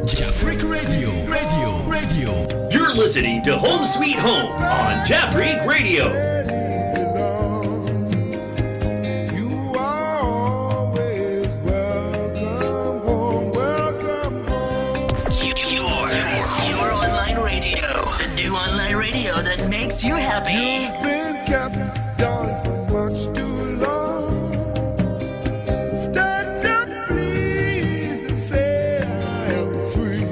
Jafric Radio. You're listening to Home Sweet Home on Jafric Radio. Your online radio, the new online radio that makes you happy. You've been kept down for much too long. Stand up, please, and say I am free.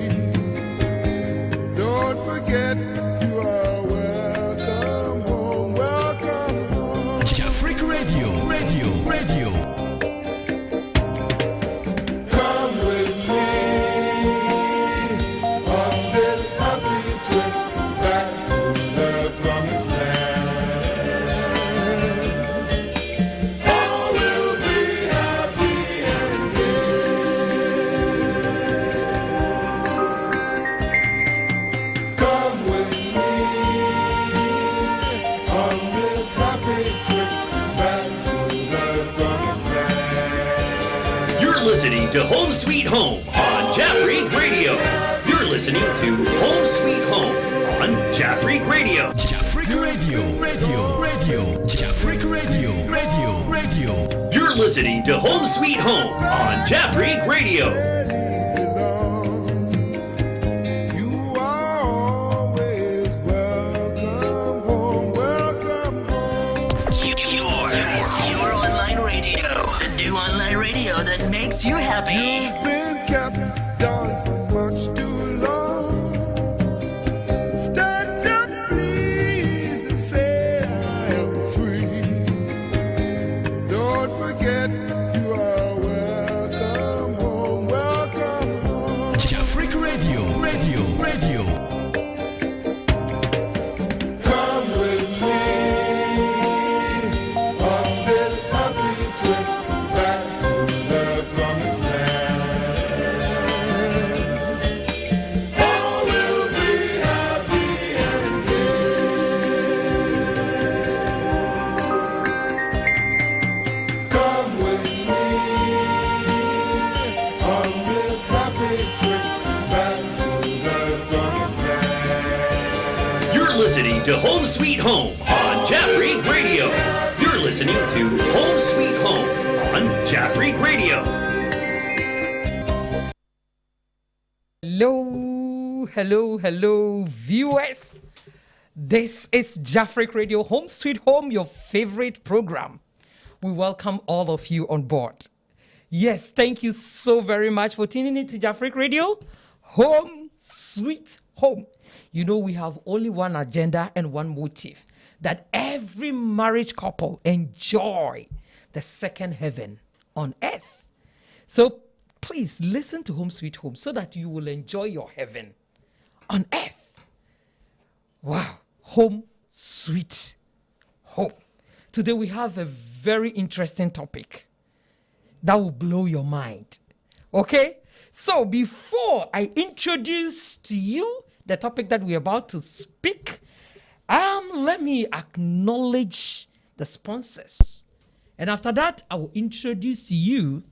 Don't forget you are welcome home, welcome home. Jafric Radio. Come with me on this happy trip back to the promised land. All will be happy and gay. Come with me on this happy trip back to the promised land. You're listening to Home Sweet Home on Jafric Radio. You're listening to Home Sweet Home on Jafric Radio. Jafric Radio. Jafric Radio. You're listening to Home Sweet Home on Jafric Radio. You are always welcome home, welcome home. Your online radio, the new online radio that makes you happy. You've been kept down for much too long. Stand up, please, and say I am free. Don't forget you are welcome home, welcome home. Jafric Radio. Come with me on this happy trip back to the promised land. All will be happy and gay. Come with me on this happy trip back to the promised land. You're listening to Home Sweet Home on Jafric Radio. You're listening to Home Sweet Home on Jafric Radio. Hello, viewers. This is Jafric Radio, Home Sweet Home, your favorite program. We welcome all of you on board. Yes, thank you so very much for tuning in to Jafric Radio, Home Sweet Home. You know, we have only one agenda and one motive, that every marriage couple enjoy the second heaven on earth. So please listen to Home Sweet Home so that you will enjoy your heaven on earth. Wow, Home Sweet Home. Today we have a very interesting topic that will blow your mind. Okay? So before I introduce to you the topic that we're about to speak, let me acknowledge the sponsors. And after that, I will introduce to you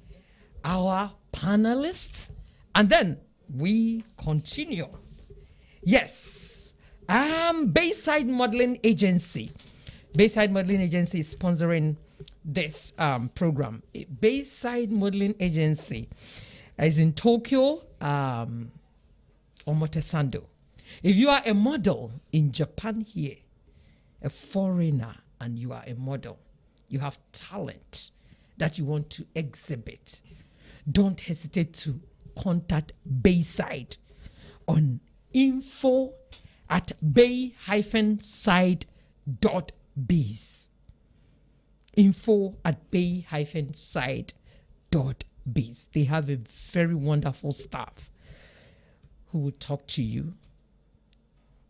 our panelists, and then we continue. Yes, Bayside Modeling Agency. Bayside Modeling Agency is sponsoring this program. Bayside Modeling Agency is in Tokyo, Omotesando. If you are a model in Japan here, a foreigner, and you are a model, you have talent that you want to exhibit, don't hesitate to contact Bayside on info@bay-side.biz. info@bay-side.biz. They have a very wonderful staff who will talk to you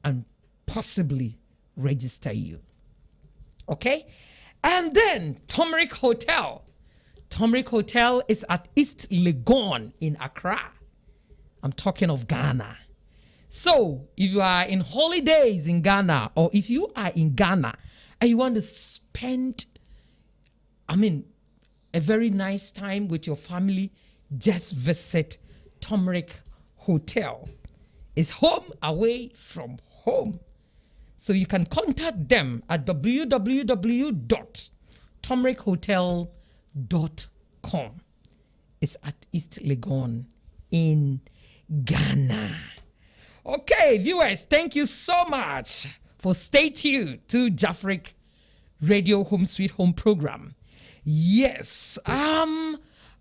and possibly register you. Okay? And then Turmeric Hotel. Turmeric Hotel is at East Legon in Accra. I'm talking of Ghana. So if you are in holidays in Ghana, or if you are in Ghana and you want to spend, a very nice time with your family, just visit Turmeric Hotel. It's home away from home. So you can contact them at www.turmerichotel.com. It's at East Legon in Ghana. Okay, viewers, thank you so much for stay tuned to Jafric Radio Home Sweet Home program. Yes, I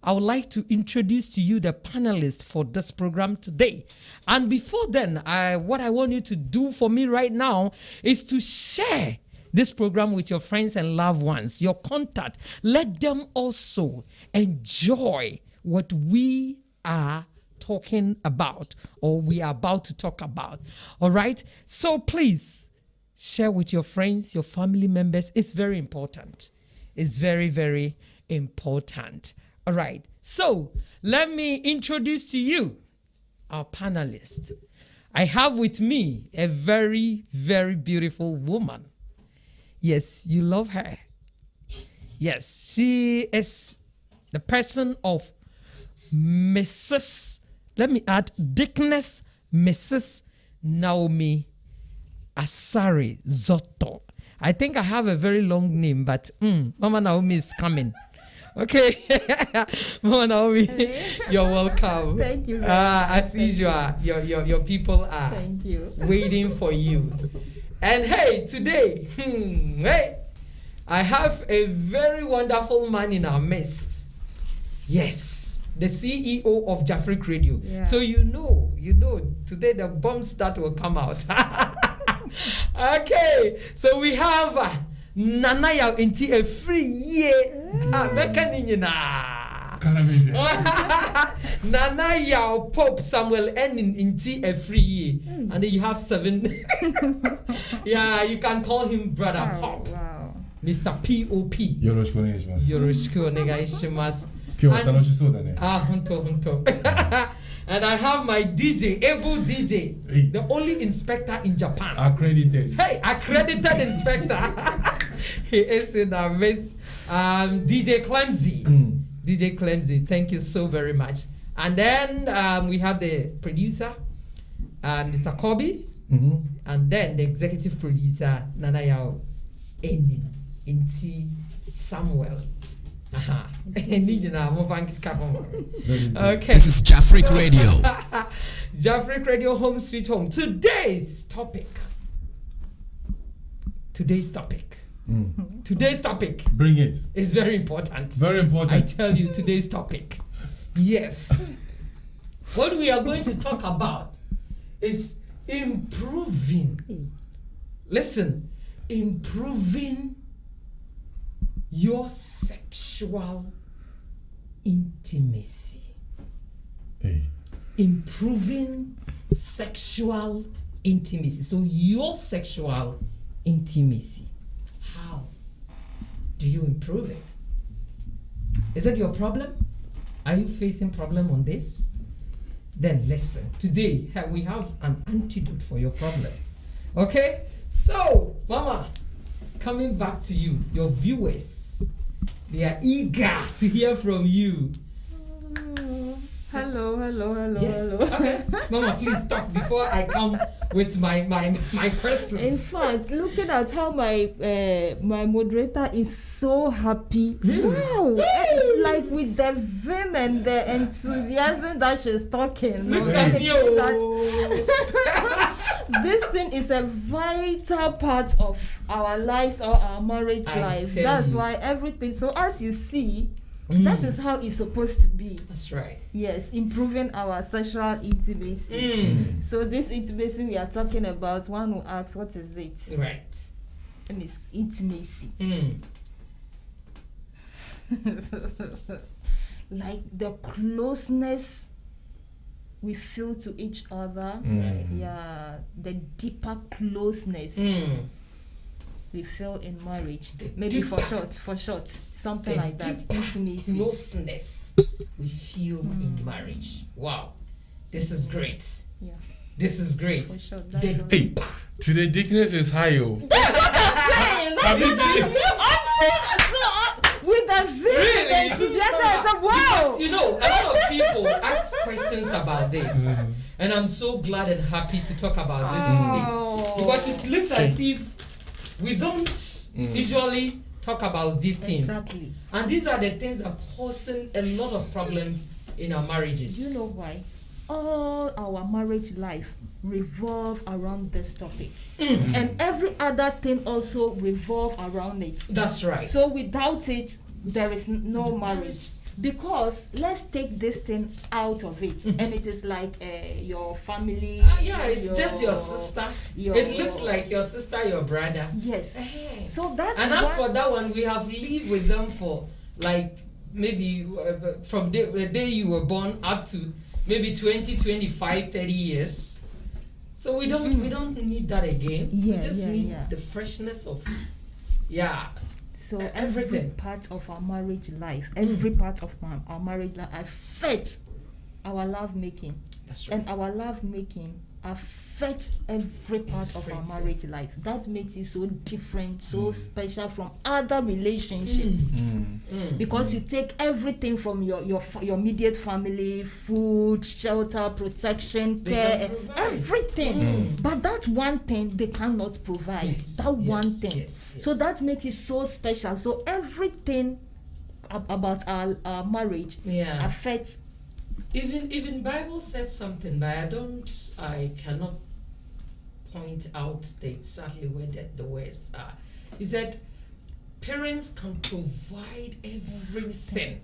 would like to introduce to you the panelists for this program today. And before then, what I want you to do for me right now is to share this program with your friends and loved ones, your contact. Let them also enjoy what we are talking about or we are about to talk about. All right? So please share with your friends, your family members. It's very important. It's very, very important. All right. So let me introduce to you our panelists. I have with me a very, very beautiful woman. Yes, you love her. Yes, she is the person of Mrs. Let me add, Deaconess Mrs. Naomi Asare Zotto. I think I have a very long name, but Mama Naomi is coming. Okay, Mama Naomi, you're welcome. Thank you. As usual, your people are Thank you. waiting for you. And hey, today, I have a very wonderful man in our midst. Yes, the CEO of Jafric Radio. Yeah. So you know, today the bombs that will come out. Okay, so we have Nana Yao Inti a free year. Nana Yao Pope Samuel N Inti a free year. And then you have 7. Yeah, you can call him Brother Pop. Wow. Mr. P.O.P. よろしくお願いします。よろしくお願いします。今日は楽しそうだね。Hunto. And I have my DJ, able DJ, Hey. the only inspector in Japan. Accredited. Hey, accredited inspector. He is in our midst. DJ Clemsy. DJ Clemsy, thank you so very much. And then we have the producer, Mr. Kobe. And then the executive producer, Nanayao Inti Samuel. Okay. This is Jafric Radio. Jafric Radio Home Sweet Home. Today's topic. Bring it. Is very important. Very I important. tell you, today's topic. Yes. What we are going to talk about is improving. Listen, improving your sexual intimacy. Hey. Improving sexual intimacy. So your sexual intimacy. How do you improve it? Is that your problem? Are you facing problem on this? Then listen. Today we have an antidote for your problem. Okay? So, Mama, coming back to you, your viewers, they are eager to hear from you. Hello. Yes. Okay. Mama, please talk before I come with my questions. In fact, looking at how my my moderator is so happy. Wow! It's like with the vim and the enthusiasm that she's talking. Look I'm at telling you. that this thing is a vital part of our lives or our marriage I life. tell That's you. why everything. So as you see, that is how it's supposed to be. That's right. Yes, improving our sexual intimacy. So this intimacy we are talking about, one will ask, what is it? Right. And it's intimacy. Like the closeness we feel to each other. Yeah, the deeper closeness we feel in marriage. Maybe for short, something The like that. deeper Intimacy. closeness we feel in marriage. Wow. This is great. Yeah, This is great. for sure. The That's what Hey, deeper. today Dickness is high, yo. I'm saying. With the very Really? enthusiasm, I said, wow. Because, you know, a lot of people ask questions about this, and I'm so glad and happy to talk about this today because it looks as if we don't usually talk about these things, Exactly. and these are the things that are causing a lot of problems in our marriages. Do you know why? All our marriage life revolve around this topic, and every other thing also revolve around it. That's right. So without it, there is no marriage. Because let's take this thing out of it, and it is like your family. Yeah, it's just your sister. It looks like your sister, your brother. Yes. So that. And as for that one, we have lived with them for like maybe from the day you were born up to maybe 20, 25, 30 years. So we don't need that again. We just need the freshness of So everything. every part of our marriage life, every part of our marriage life affects our love making. That's right. And our love making affects every part of our marriage life. That makes it so different, so special from other relationships. Because you take everything from your immediate family, food, shelter, protection, care, everything. But that one thing they cannot provide. One thing. Yes. So that makes it so special. So everything about our marriage affects. Even Bible said something, but I cannot point out exactly where the words are. He said, parents can provide everything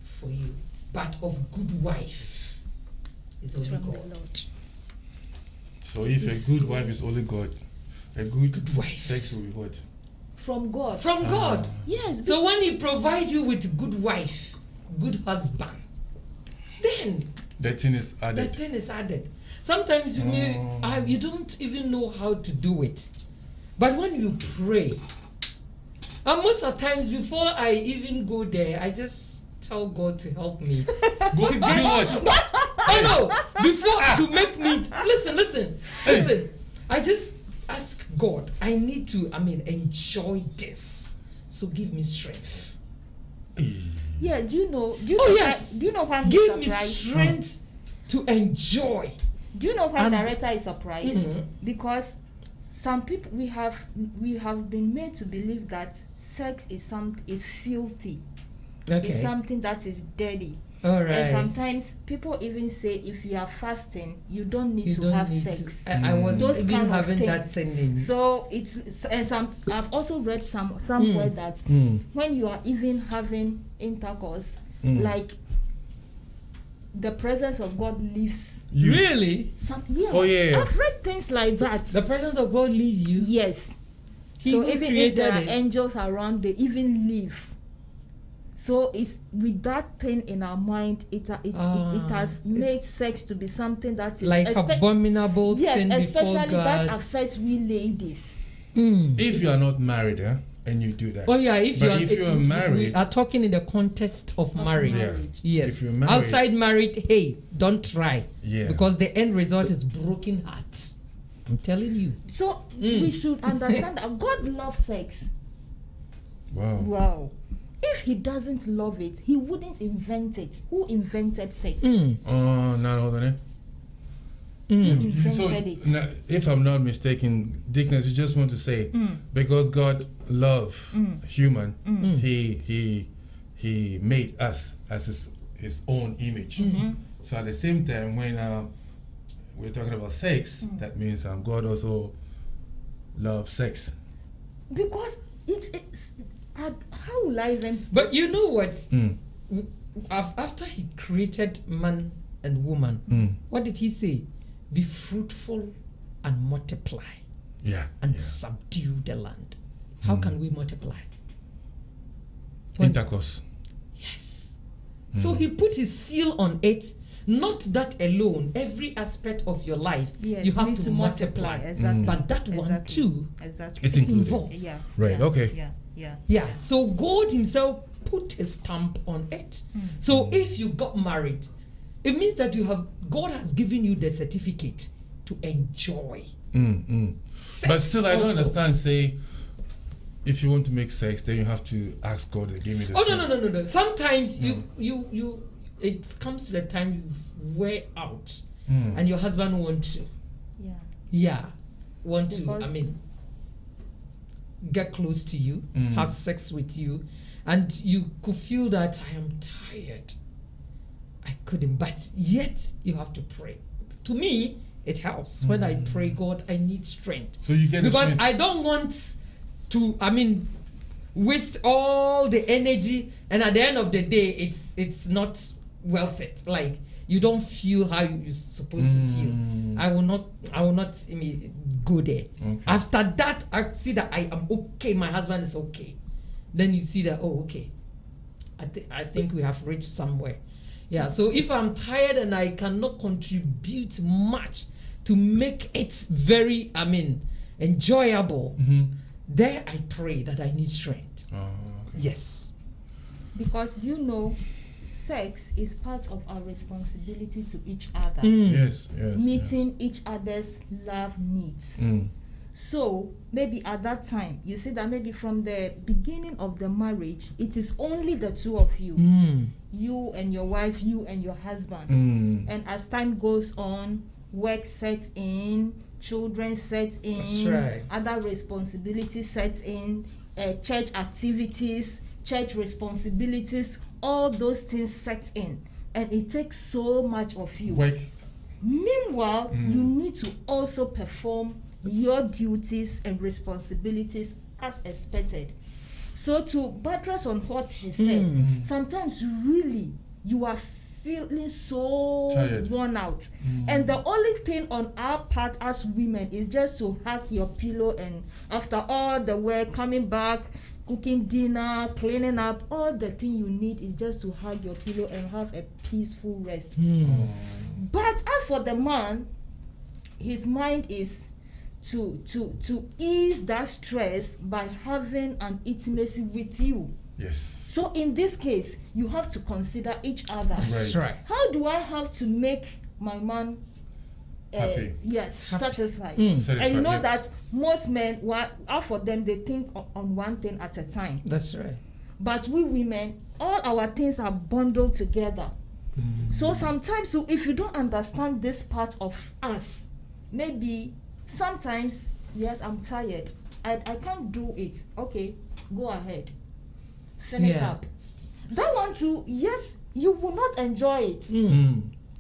for you, but of good wife is only From the God. Lord. So if a good wife is only God, a good wife. sex will be what? From God. From God. Yes. So when He provides you with a good wife, good husband, then That thing is that added. thing is added. Sometimes you don't even know how to do it. But when you pray, and most of the times before I even go there, I just tell God to help me. Go do what? Oh no! Before to make me listen. I just ask God. I need to. Enjoy this. So give me strength. Yeah, do you know yes. do you know why he's Give me surprised? strength to enjoy. Do you know why And- director is surprised? Because some people we have been made to believe that sex is filthy. It's something that is dirty. All right. And sometimes people even say if you are fasting, you don't need to have sex. I was Those even kind of having things. that sending. So I've also read somewhere that when you are even having intercourse, like the presence of God leaves. Really? Oh, yeah. I've read things like that. The presence of God leave you? Yes. He So who even if there are created it. angels around, they even leave. So it's with that thing in our mind, it has made sex to be something that is Like abominable yes, sin before especially that God. affects we ladies. If you are not married, and you do that. Oh yeah, if But you are we married, are talking in the context of marriage. marriage. Yes. If you're married- Outside married, hey, don't try. Yeah. Because the end result is broken heart. I'm telling you. So we should understand that God loves sex. wow. Wow. If he doesn't love it, he wouldn't invent it. Who invented sex? Oh, not all that. Invented So, it. now, if I'm not mistaken, Dickness, you just want to say because God loved human, he made us as his own image. So at the same time, when we're talking about sex, that means God also loves sex. Because it's how will I even? But you know what? After he created man and woman, what did he say? Be fruitful and multiply Yeah. and yeah. subdue the land. How can we multiply? Intercourse. Yes. So he put his seal on it. Not that alone. Every aspect of your life, Yes, you have need to multiply. Exactly. But that one too, Exactly. It's is included. involved. Yeah. Right, yeah, okay. Yeah. Yeah. So God himself put his stamp on it. So if you got married, it means that God has given you the certificate to enjoy. Sex But still, I don't also. understand. Say, if you want to make sex, then you have to ask God to give me the. Oh no. Sometimes you it comes to the time you wear out, and your husband wants to, want to, Because- get close to you, have sex with you, and you could feel that I am tired. I couldn't, but yet you have to pray. To me, it helps when I pray, God, I need strength. So you get the Because strength. I don't want to, waste all the energy, and at the end of the day, it's not worth it. Like, you don't feel how you're supposed to feel. I will not go there. Okay. After that, I see that I am okay, my husband is okay. Then you see that, oh, okay, I think we have reached somewhere. Yeah, so if I'm tired and I cannot contribute much to make it very, enjoyable, there I pray that I need strength. Oh, Yes. Because do you know, sex is part of our responsibility to each other. yes. Meeting each other's love needs. So maybe at that time, you see that maybe from the beginning of the marriage, it is only the two of you, you and your wife, you and your husband. And as time goes on, work sets in, children set in, That's right. other responsibilities set in, church activities, church responsibilities, all those things set in. And it takes so much of you. Work. Meanwhile, you need to also perform your duties and responsibilities as expected. So to buttress on what she said, sometimes really you are feeling so Tired. worn out. And the only thing on our part as women is just to hug your pillow, and after all the work, coming back, cooking dinner, cleaning up, all the thing you need is just to hug your pillow and have a peaceful rest. But as for the man, his mind is to ease that stress by having an intimacy with you. Yes. So in this case, you have to consider each other. That's Right. right. How do I have to make my man Happy. yes, Happy. satisfied? Satisfied, And you know yeah. that most men, out for them, they think on one thing at a time. That's right. But we women, all our things are bundled together. So sometimes, so if you don't understand this part of us, maybe sometimes, yes, I'm tired, I can't do it. Okay, go ahead, finish Yeah. up. That one too, yes, you will not enjoy it.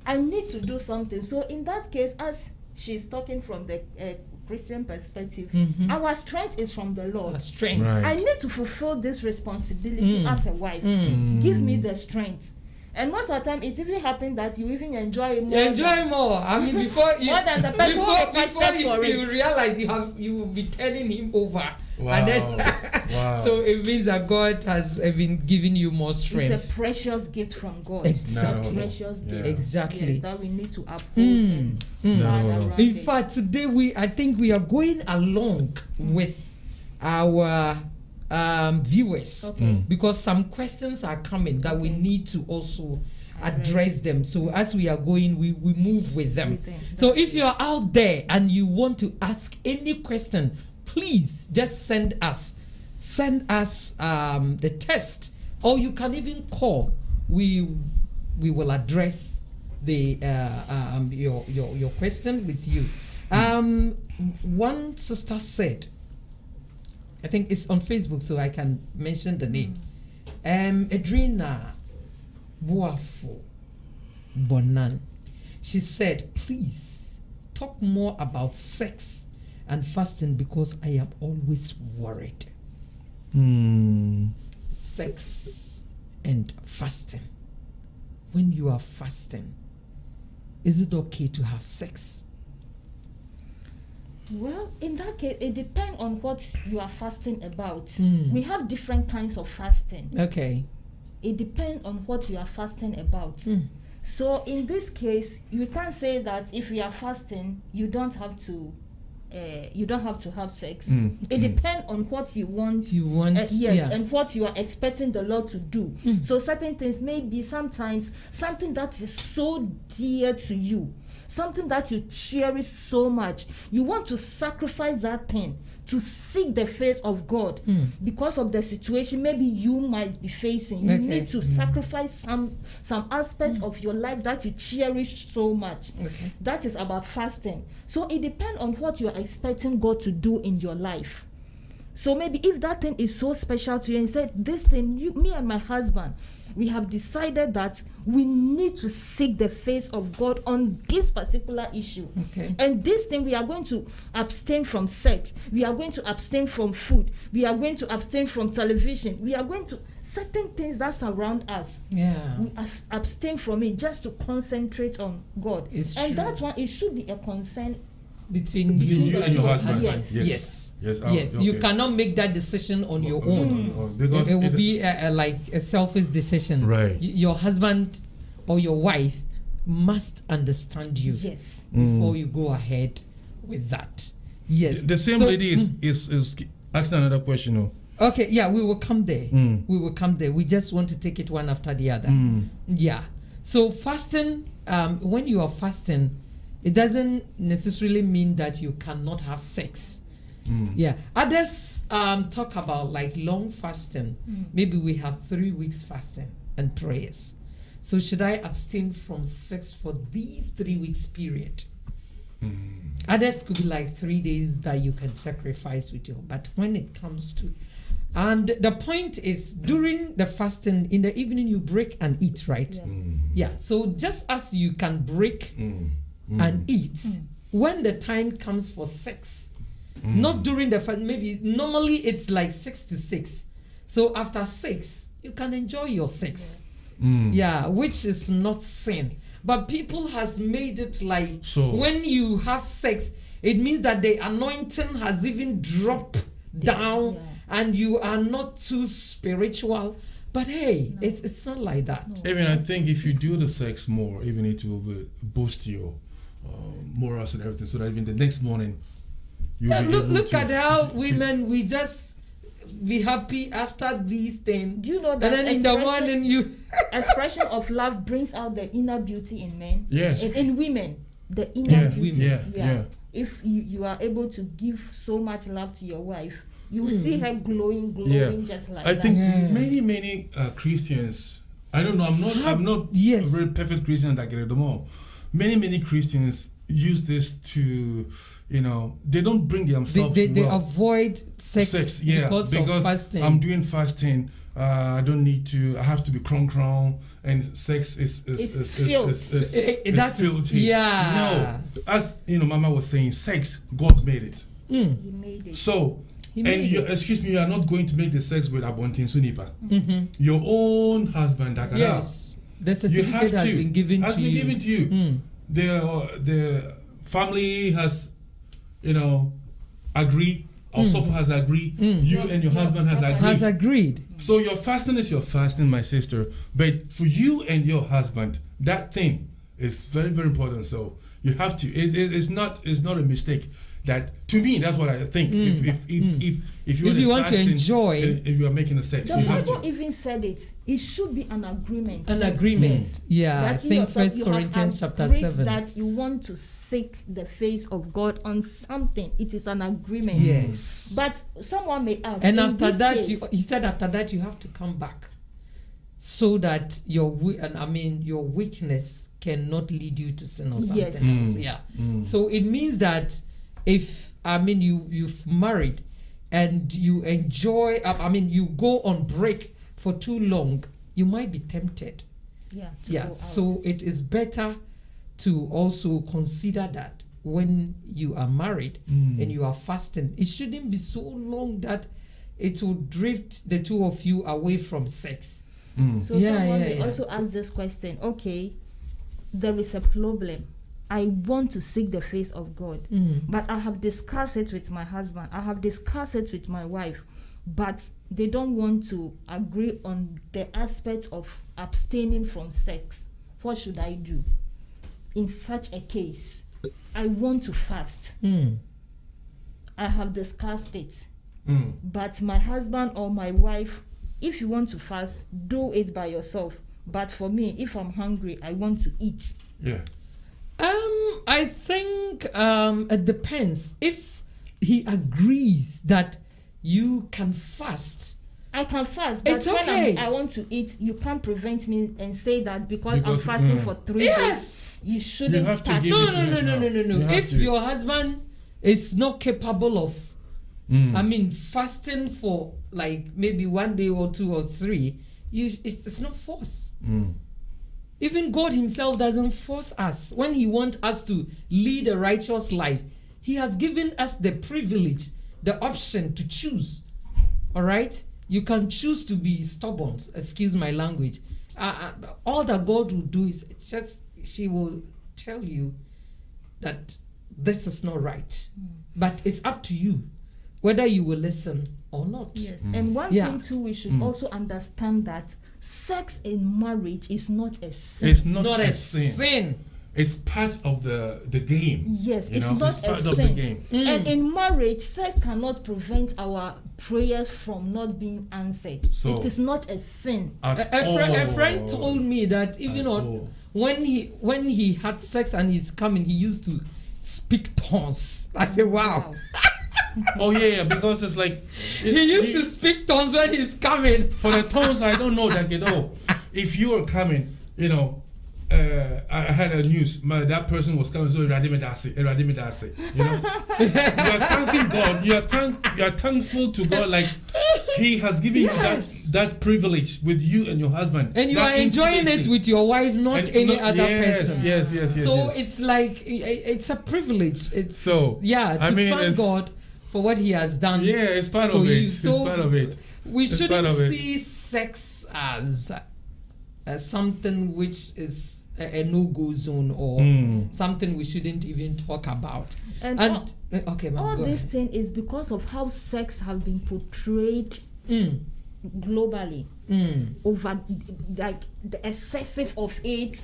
I need to do something. So in that case, as she's talking from the Christian perspective, our strength is from the Lord. Strength. Right. I need to fulfill this responsibility as a wife. Give me the strength. And most of the time, it even happens that you even enjoy it more. Enjoy more. Before you, More than the person who before requested for you it. realize you will be turning him over, Wow. and then Wow. so it means that God has been giving you more It's strength. a precious gift from God. Exactly. No. Precious Yeah. gift. Exactly. Yes, that we need to uphold and No. guard around In it. fact, today I think we are going along with our viewers because some questions are coming that we need to also address them. So as we are going, we move with them. With them. So if you are out there and you want to ask any question, please just send us the text, or you can even call. We will address the your question with you. One sister said, I think it's on Facebook, so I can mention the name. Adrina Boafo Bonan. She said, please talk more about sex and fasting because I am always worried. Sex and fasting. When you are fasting, is it okay to have sex? Well, in that case, it depends on what you are fasting about. Mm. We have different kinds of fasting. Okay. It depends on what you are fasting about. Mm. So in this case, you can't say that if you are fasting, you don't have to have sex. It depends on what you want. You want, Yes, yeah. and what you are expecting the Lord to do. So certain things may be sometimes something that is so dear to you. something that you cherish so much, you want to sacrifice that thing to seek the face of God because of the situation maybe you might be facing. You need to sacrifice some aspects of your life that you cherish so much. That is about fasting. So it depends on what you are expecting God to do in your life. So maybe if that thing is so special to you and said, this thing, me and my husband, we have decided that we need to seek the face of God on this particular issue. And this thing, we are going to abstain from sex. We are going to abstain from food. We are going to abstain from television. We are going to certain things that surround us. We abstain from it just to concentrate on God. And that one, it should be a concern between you and your husband. Yes. You cannot make that decision on your own. Because it will be like a selfish decision. Right. Your husband or your wife must understand you before you go ahead with that. Yes. The same lady is asking another question. Okay, yeah, we will come there. We will come there. We just want to take it one after the other. Yeah. So fasting, when you are fasting, it doesn't necessarily mean that you cannot have sex. Yeah. Others talk about like long fasting. Maybe we have 3 weeks fasting and prayers. So should I abstain from sex for these 3 weeks period? Others could be like 3 days that you can sacrifice with you. But when it comes to, and the point is during the fasting, in the evening you break and eat, right? Yeah. So just as you can break and eat, when the time comes for sex, not during the fast, maybe normally it's like 6 to 6. So after 6, you can enjoy your sex. Yeah, which is not sin. But people has made it like when you have sex, it means that the anointing has even dropped down and you are not too spiritual. But hey, it's not like that. Even I think if you do the sex more, even it will boost your morals and everything, so that even the next morning look at how women, we just be happy after these things. Do you know that? And then in the morning you expression of love brings out the inner beauty in men. Yes. In women, the inner beauty. Yeah. If you are able to give so much love to your wife, you will see her glowing just like that. I think many Christians, I don't know, I'm not a very perfect Christian that get it all. Many Christians use this to, they don't bring themselves they avoid sex because of fasting. I'm doing fasting. I don't need to. I have to be crown, and sex is filthy. No, as Mama was saying, sex, God made it. He made it. So, excuse me, you are not going to make the sex with Abontin Sunipa. Your own husband, yes, the certificate has been given to you. The family has, agreed. Also has agreed. You and your husband has agreed. So your fasting is your fasting, my sister. But for you and your husband, that thing is very, very important. So you have to. It's not a mistake. That, to me, that's what I think. If you want to enjoy, if you are making a sex, the you have Bible to. even said it. It should be an agreement. An agreement. Yeah, I think 1 Corinthians chapter 7. That you want to seek the face of God on something. It is an agreement. Yes. But someone may ask. And after that, he said after that you have to come back, so that your weakness cannot lead you to sin or something else. Yeah. So it means that if you've married and you enjoy, you go on break for too long, you might be tempted. So it is better to also consider that when you are married and you are fasting, it shouldn't be so long that it will drift the two of you away from sex. So someone may also ask this question. Okay, there is a problem. I want to seek the face of God, but I have discussed it with my husband. I have discussed it with my wife, but they don't want to agree on the aspect of abstaining from sex. What should I do? In such a case, I want to fast. I have discussed it, but my husband or my wife, if you want to fast, do it by yourself. But for me, if I'm hungry, I want to eat. Yeah. I think it depends. If he agrees that you can fast, I can fast, but It's when okay. I want to eat, you can't prevent me and say that because I'm Because, fasting for 3 Yes. days, you shouldn't have to touch give me. it to him now. no. You have If to. your husband is not capable of, fasting for like maybe 1 day or 2 or 3, it's not force. Even God Himself doesn't force us. When He wants us to lead a righteous life, He has given us the privilege, the option to choose. All right? You can choose to be stubborn, excuse my language. All that God will do is just, she will tell you that this is not right. But it's up to you whether you will listen or not. Yes, and one Yeah. thing too, we should also understand that sex in marriage is not a sin. It's It's not, not a a sin. sin. It's part of the game. Yes, You it's know? not It's a part sin. of the game. And in marriage, sex cannot prevent our prayers from not being answered. So- it is not a sin. At A all. friend told me that even At on all. when he had sex and he's coming, he used to speak tongues. I said, wow. Oh yeah, because it's like He used to speak tongues when he's coming. for the tones. I don't know that if you are coming, I had a news. That person was coming, so Eradime Dasi. You know, you are thanking God. You are thankful to God, like He has given Yes. you that privilege with you and your husband, And you that are enjoying it intimacy. with your wife, not And any no- other yes, person. Yes. So yes. it's like it's a privilege. It's So, yeah, to I mean, thank it's- God for what He has done. Yeah, it's part for of it. you. It's So part of it. We It's shouldn't part of it. see sex as something which is a no-go zone or something we shouldn't even talk about. And Okay, ma'am, all go this ahead. thing is because of how sex has been portrayed globally over like the excessive of it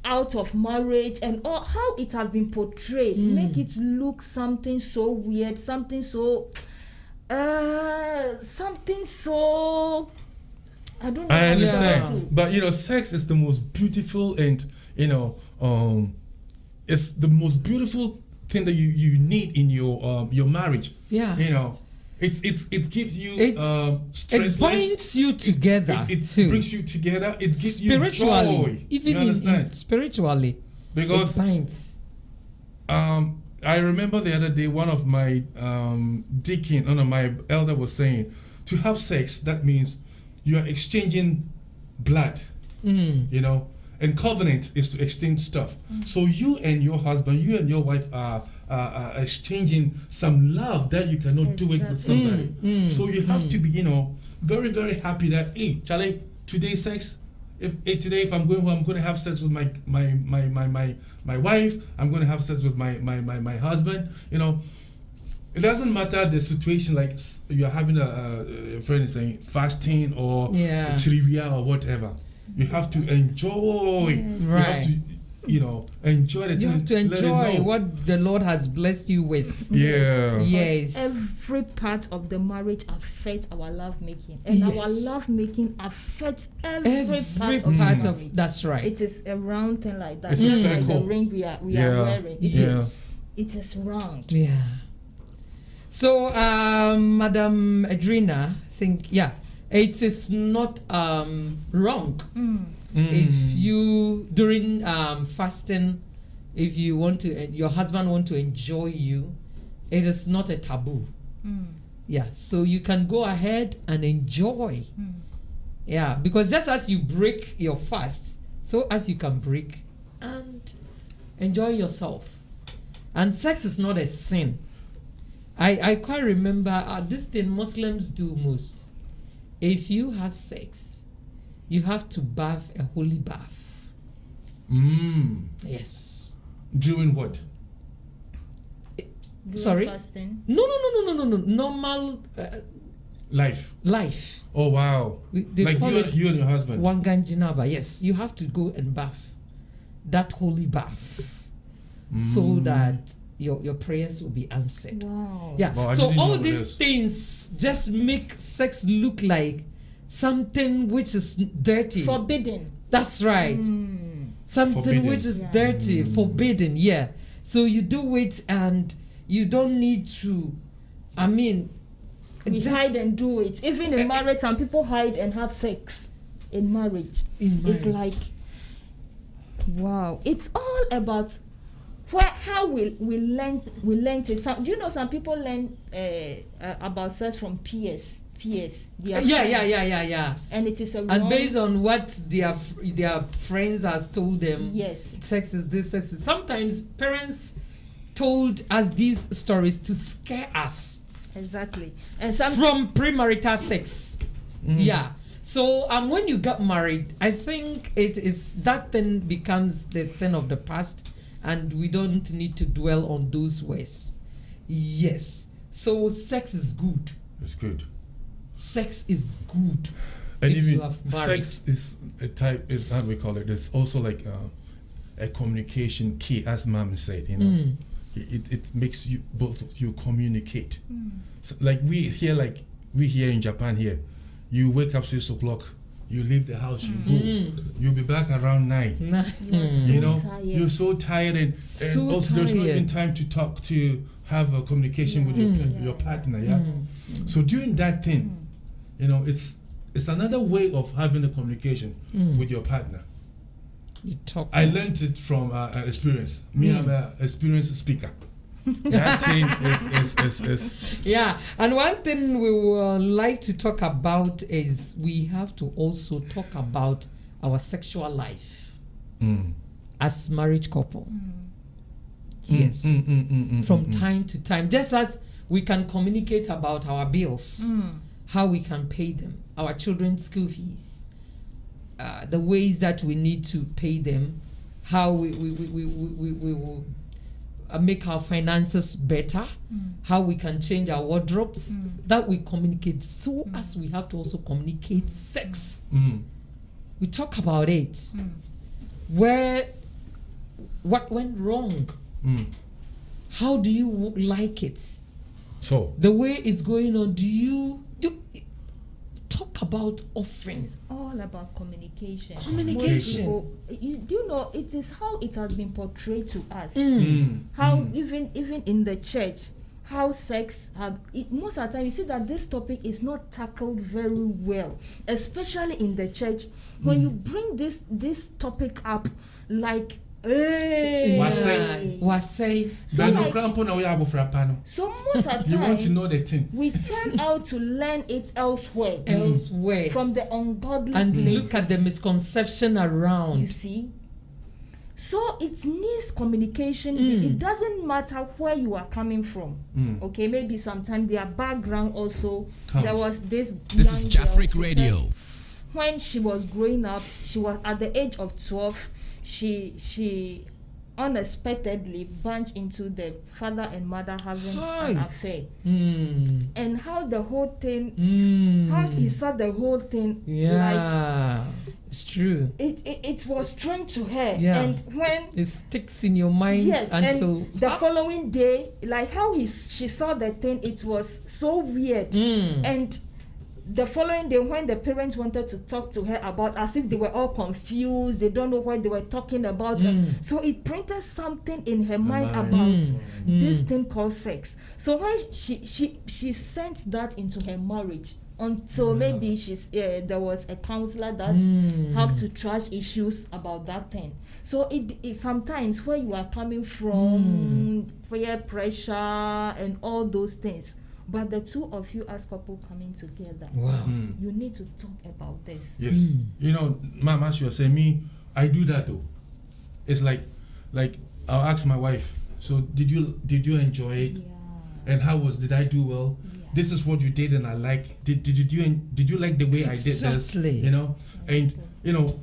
out of marriage and all how it has been portrayed make it look something so weird, something so I don't know I how to understand, tell you. but sex is the most beautiful, and it's the most beautiful thing that you need in your marriage. Yeah. It gives you It stressless. binds you together. It too. brings you together. It gives you Spiritually, joy. even you in understand? spiritually, Because it binds. I remember the other day one of my my elder was saying, to have sex, that means you are exchanging blood, and covenant is to exchange stuff. So you and your husband, you and your wife are exchanging some love that you cannot do it with somebody. So you have to be, very, very happy that, hey, Charlie, today sex. If I'm going home, I'm going to have sex with my wife. I'm going to have sex with my husband. It doesn't matter the situation. Like you're having a friend is saying fasting or trivia or whatever. You have to enjoy. Right. You have to, enjoy the You have to thing, let it enjoy know. what the Lord has blessed you with. Yeah. Yes. Every part of the marriage affects our love making, and Yes. our love making affects every part Every of the part marriage. of that's right. It is a round thing like that. It's Just a like the circle. ring we are Yeah. wearing. Yes. It is round. Yeah. So, Madam Adrina, it is not wrong if you during fasting, if you want to, your husband want to enjoy you, it is not a taboo. Yeah, so you can go ahead and enjoy. Yeah, because just as you break your fast, so as you can break and enjoy yourself. And sex is not a sin. I quite remember this thing Muslims do most. If you have sex, you have to bath a holy bath. Yes. Doing what? During Sorry? fasting. No. Normal Life. life. Oh wow. They Like call it you and your husband. Wanganjinaba. Yes, you have to go and bath that holy bath so that your prayers will be answered. Wow. Yeah. Wow, I So didn't all know these this. things just make sex look like something which is dirty. Forbidden. That's right. something Forbidden. which is Yeah. dirty, forbidden. Yeah. So you do it, and you don't need to. I mean, We just hide and do it. Even in marriage, some people hide and have sex in marriage. in It's marriage. like, wow. It's all about how we learn it. Do you know some people learn about sex from peers? Their friends. Yeah. And it is a And wrong. based on what their friends has told them, Yes. sex is this, sex is. Sometimes parents told us these stories to scare us Exactly. And some from premarital sex. Yeah. So when you get married, I think it is that thing becomes the thing of the past, and we don't need to dwell on those ways. Yes. So sex is good. It's good. Sex is good. And If you even have married. sex is a type, is how do we call it? It's also like a communication key, as Mom said. You know, it makes you both of you communicate. So, like we here in Japan here, you wake up 6 o'clock, you leave the house, you go, you'll be back around 9. You know, tired. you're so tired, and So also there's not even tired. time to talk, to have a communication with your partner. Yeah. So during that thing, you know, it's another way of having a communication with your partner. You talk. I learned it from experience. Me, I'm an experienced speaker. That thing is Yeah, and one thing we would like to talk about is we have to also talk about our sexual life as marriage couple. Yes, from time to time, just as we can communicate about our bills, how we can pay them, our children's school fees, the ways that we need to pay them, how we will make our finances better, how we can change our wardrobes, that we communicate. So as we have to also communicate sex. We talk about it. What went wrong? How do you like it? so. The way it's going on, do you talk about offering? all about communication. Communication. Most people, do you know, it is how it has been portrayed to us. Mm. How even in the church, how sex most of the time you see that this topic is not tackled very well, especially in the church. When you bring this topic up, like, hey, Wasay. so, like, so most of the You want to time know the thing. we turn out to learn it elsewhere, Elsewhere. from the ungodly And places. look at the misconception around. You see? So it needs communication. Mm. It doesn't matter where you are coming from. Okay, maybe sometimes their background also. Counts. There was this. This is young girl, Jaffrick she Radio. said when she was growing up, she was at the age of 12. She unexpectedly bumped into the father and mother having an affair, and how the whole thing, how he saw the whole thing, like, Yeah, it's true. it was strange to her. Yeah. And when It sticks in your mind yes, until and the following day, like how she saw the thing, it was so weird. And the following day, when the parents wanted to talk to her about, as if they were all confused, they don't know what they were talking about. So it printed something in her mind about this thing called sex. So when she sent that into her marriage, until maybe there was a counselor that had to trash issues about that thing. So it sometimes where you are coming from, peer pressure and all those things, but the two of you as couple coming together, you need to talk about this. Yes. You know, Mom, as you were saying, me, I do that though. It's like I'll ask my wife, so did you enjoy it? Yeah. And did I do well? Yeah. This is what you did and I like. Did you like the way I did this? Exactly. You know? And you know,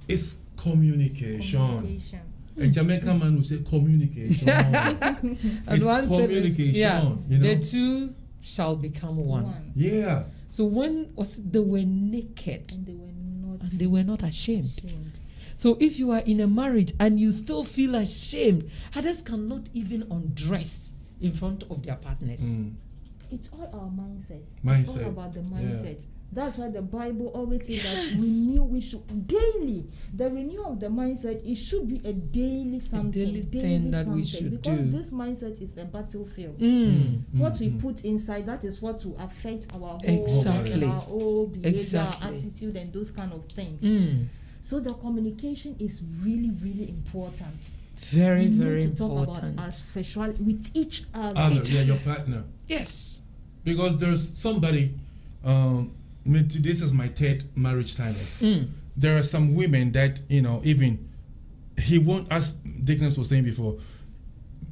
it's communication. Communication. A Jamaican man will say communication. and It's one thing is, communication, yeah, you know? the two shall become one. Yeah. So when they were naked And they were not and they were not ashamed. ashamed. So if you are in a marriage and you still feel ashamed, others cannot even undress in front of their partners. It's all our mindset. It's Mindset, all about the yeah. mindset. That's why the Bible always says that we should daily. The renewal of the mindset, it should be a daily something. daily thing that we should because do. this mindset is a battlefield. Mm. What we put inside, that is what will affect our whole Exactly. our whole behavior, Exactly. our attitude, and those kind of things. Mm. So the communication is really, really important. Very, We need very to talk important. about our sexuality with each other. Other, yeah, your partner. Yes. Because there's somebody, this is my third marriage time. Mm. There are some women that, even he won't, as Dickens was saying before,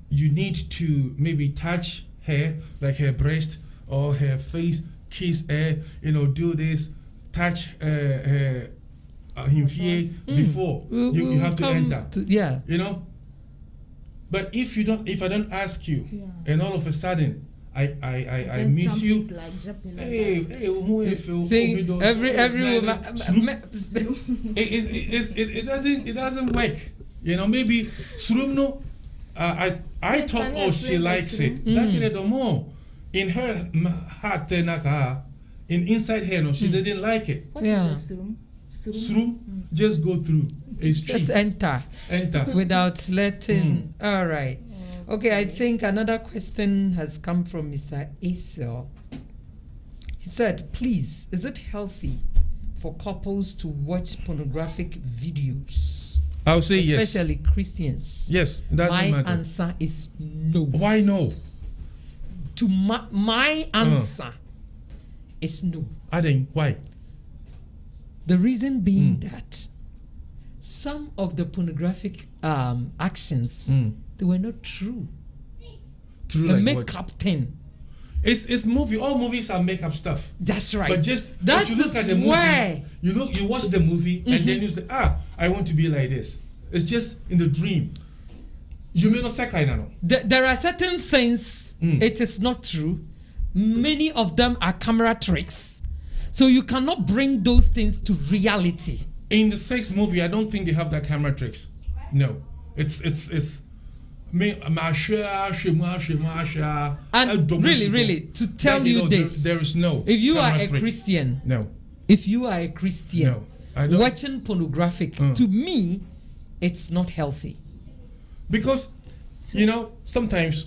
you need to maybe touch her, like her breast or her face, kiss her, do this, touch her, him fear before you have to come enter. Yeah. But if I don't ask you, Yeah. and all of a sudden I Just meet jump you, it like jumping like hey, that. who if you Think every woman. it doesn't work. Maybe Surumno, I Yes, thought, can you oh, she explain likes that, it. That get it more. In her heart, inside her, no, she didn't like it. What Yeah. is the Surum? Surum, just go through. It's Just cheap. enter Enter. without letting. All right. Okay, I think another question has come from Mr. Esau. He said, please, is it healthy for couples to watch pornographic videos? I'll say yes. Especially Christians. Yes, doesn't My matter. answer is no. Why no? To my answer is no. Adding, why? The reason being that some of the pornographic actions, they were not true. True, The like what? makeup thing. It's movie. All movies are makeup stuff. That's right. But just that if you look is at the movie, where you watch the movie and then you say, I want to be like this. It's just in the dream. You may not say kind of. there are certain things it is not true. Many of them are camera tricks. So you cannot bring those things to reality. In the sex movie, I don't think they have that camera tricks. No, it's me. And really, to tell you this, there is no. if you are camera a trick. Christian, No, no, I don't. watching pornographic, to me, it's not healthy. Because sometimes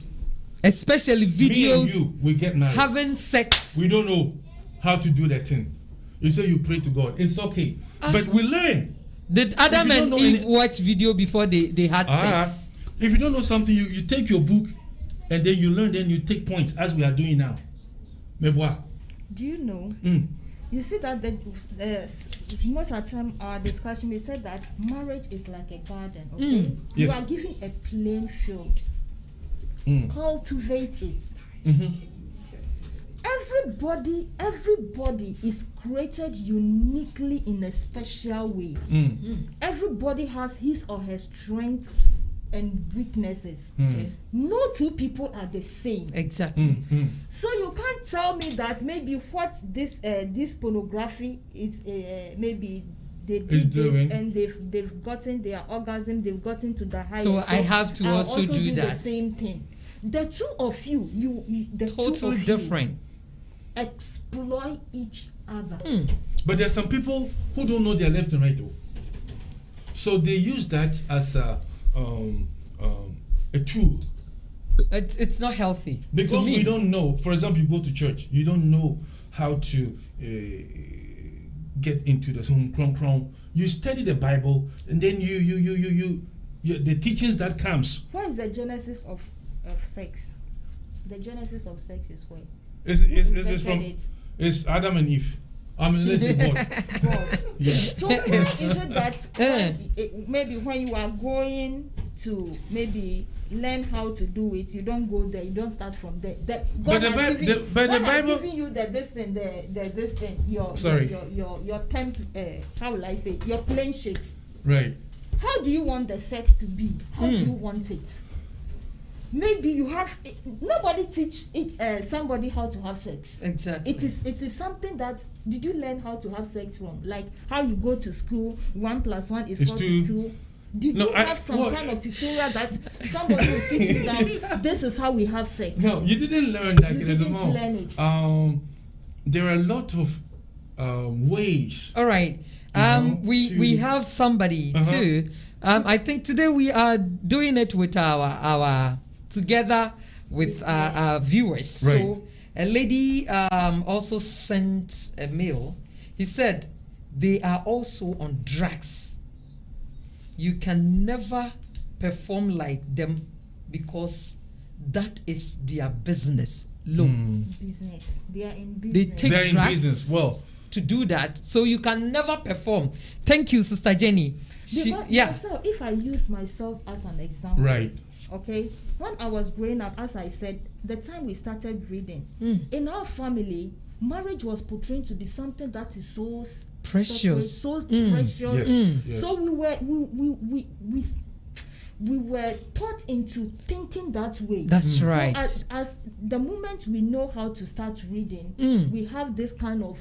Especially me and videos you we get married. having sex. We don't know how to do that thing. You say you pray to God. It's okay. But we learn. Did Adam If you and don't know Eve any- watch video before they had sex? If you don't know something, you take your book and then you learn, then you take points as we are doing now. Meboa. Do you know? You see that most of the time our discussion we said that marriage is like a garden. Okay, you Yes. are given a plain field. Cultivate it. Everybody is created uniquely in a special way. Everybody has his or her strengths and weaknesses. No two people are the same. Exactly. So you can't tell me that maybe what this pornography is maybe they It's did doing. this and they've gotten their orgasm, they've gotten to the highest. So I have to I'll also do the that. same thing. The two of you, the two Totally of you different. exploit each other. But there are some people who don't know their left and right. So they use that as a tool. It's not healthy. Because to me. we don't know. For example, you go to church, you don't know how to get into the crown. You study the Bible, and then you the teachings that comes. What is the genesis of sex? The genesis of sex is what? It's from it? it's Adam and Eve. I mean, let's say God. God. Yeah. So why is it that maybe when you are going to maybe learn how to do it, you don't go there, you don't start from there. God has given you the this thing, the this thing, your temp, how will I say it? Your plain sheet. Right. How do you want the sex to be? How do you want it? Maybe you have nobody teach somebody how to have sex. Exactly. It is something that did you learn how to have sex from? Like how you go to school, 1 + 1 is equal to 2. Did you have some kind of tutorial that somebody will sit you down? This is how we have sex. No, you didn't learn that. You didn't learn it. There are a lot of ways. All right. We have somebody too. I think today we are doing it with our together with our viewers. Right. So a lady also sent a mail. He said they are also on drugs. You can never perform like them because that is their business. Look, Business. They are in they business. take They're in drugs business. Well. to do that, so you can never perform. Thank you, Sister Jenny. So if I use myself as an example, Right. okay, when I was growing up, as I said, the time we started reading, in our family, marriage was portrayed to be something that is so Precious. so precious. Yes. So we were taught into thinking that way. That's So right. as the moment we know how to start reading, we have this kind of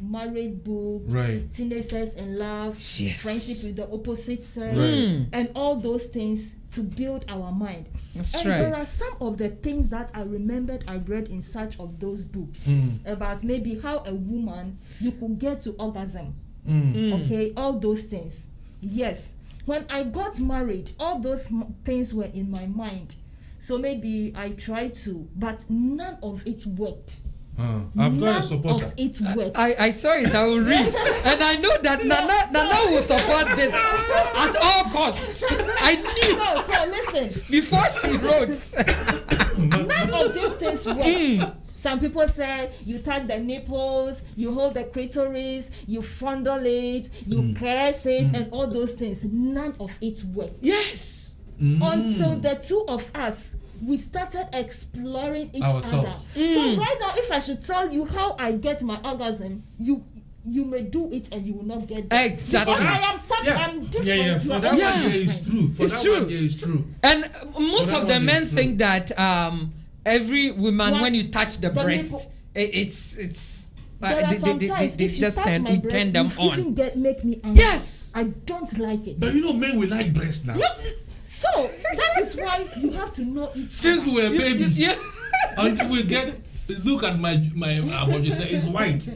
married book, Right. teenagers in love, Yes. friendship with the opposite sex, Right. and all those things to build our mind. That's And right. there are some of the things that I remembered I read in such of those books about maybe how a woman you could get to orgasm. Okay, all those things. Yes. When I got married, all those things were in my mind. So maybe I tried to, but none of it worked. I've got a None supporter. of it worked. I saw it. I will read, and I know that Nana will support this at all costs. I knew So listen, before she wrote. none of these things work. Some people say you touch the nipples, you hold the clitoris, you fondle it, you caress it, and all those things. None of it worked. Yes. Until the two of us, we started exploring each Ourselves. other. So right now, if I should tell you how I get my orgasm, you may do it and you will not get that. Exactly. Because I am some, Yeah. I'm different. Yeah. For You are that Yeah. one, there is different. true. For It's that true. one, there is true. And most that of the one men is true. think that every woman, One- when you touch the the breast, nipple- it's There are sometimes they if you just touch turn, my we breast, turn them you even on. make me angry. Yes. I don't like it. But you know, men will like breast now. So that is why you have to know each Since other. we were babies, Yeah. until we get look at my what you say, it's white,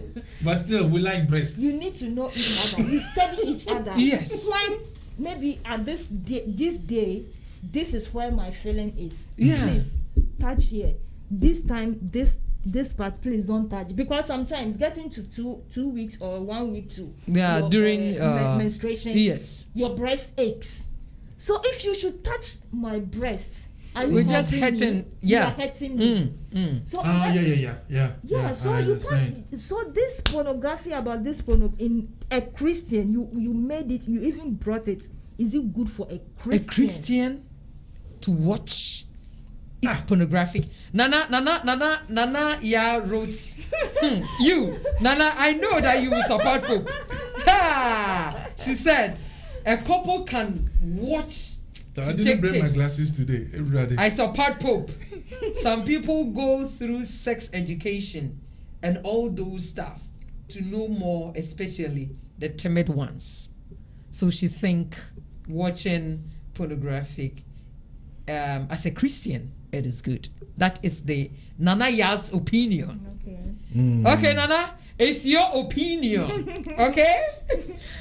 but still we like breast. You need to know each other. You study each other. Yes. When maybe at this day, this is where my feeling is. Yeah. Please touch here. This time, this part, please don't touch, because sometimes getting to 2 weeks or 1 week to During menstruation, yes. your breast aches. So if you should touch my breast, are you We're just hurting me? hurting- You yeah. are hurting me. So Yeah. so I you understand. can't. So this pornography about this in a Christian, you made it. You even brought it. Is it good for a Christian? A Christian to watch pornographic. Nana wrote, you, Nana, I know that you will support Pope. Ha! She said, a couple can watch I didn't bring my detectives. glasses today. Everybody. I support Pope. Some people go through sex education and all those stuff to know more, especially the timid ones. So she think watching pornographic as a Christian, it is good. That is the Nana Ya's opinion. Okay. Okay, Nana, it's your opinion. Okay?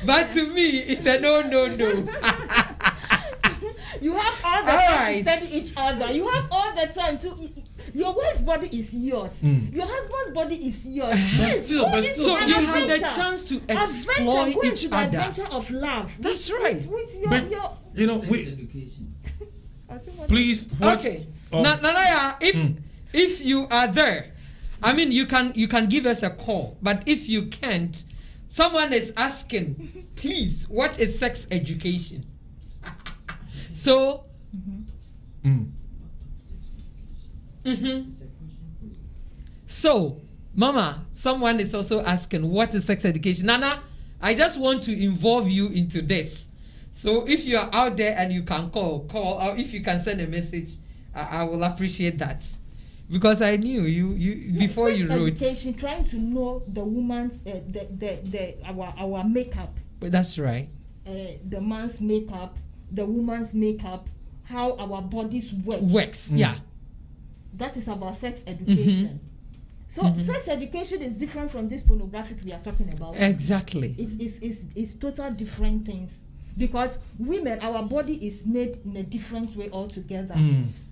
But to me, it's a no. You have all the All time right. to study each other. You have all the time to. Your wife's body is yours. Your husband's body is yours. But still- So an you had the adventure. chance to Adventure, exploit go each into the other. adventure of love. That's right. With your, But you know, we Education. I think what- please. What, Okay. oh, Nanaya, if you are there, I mean you can give us a call. But if you can't, someone is asking, please, what is sex education? So so Mama, someone is also asking, what is sex education? Nana, I just want to involve you into this. So if you are out there and you can call, or if you can send a message, I will appreciate that. Because I knew you before sex you wrote. education, trying to know the woman's our makeup, That's right. the man's makeup, the woman's makeup, how our bodies work. Works, yeah. That is about sex education. So sex education is different from this pornographic we are talking about. Exactly. It's total different things. Because women, our body is made in a different way altogether.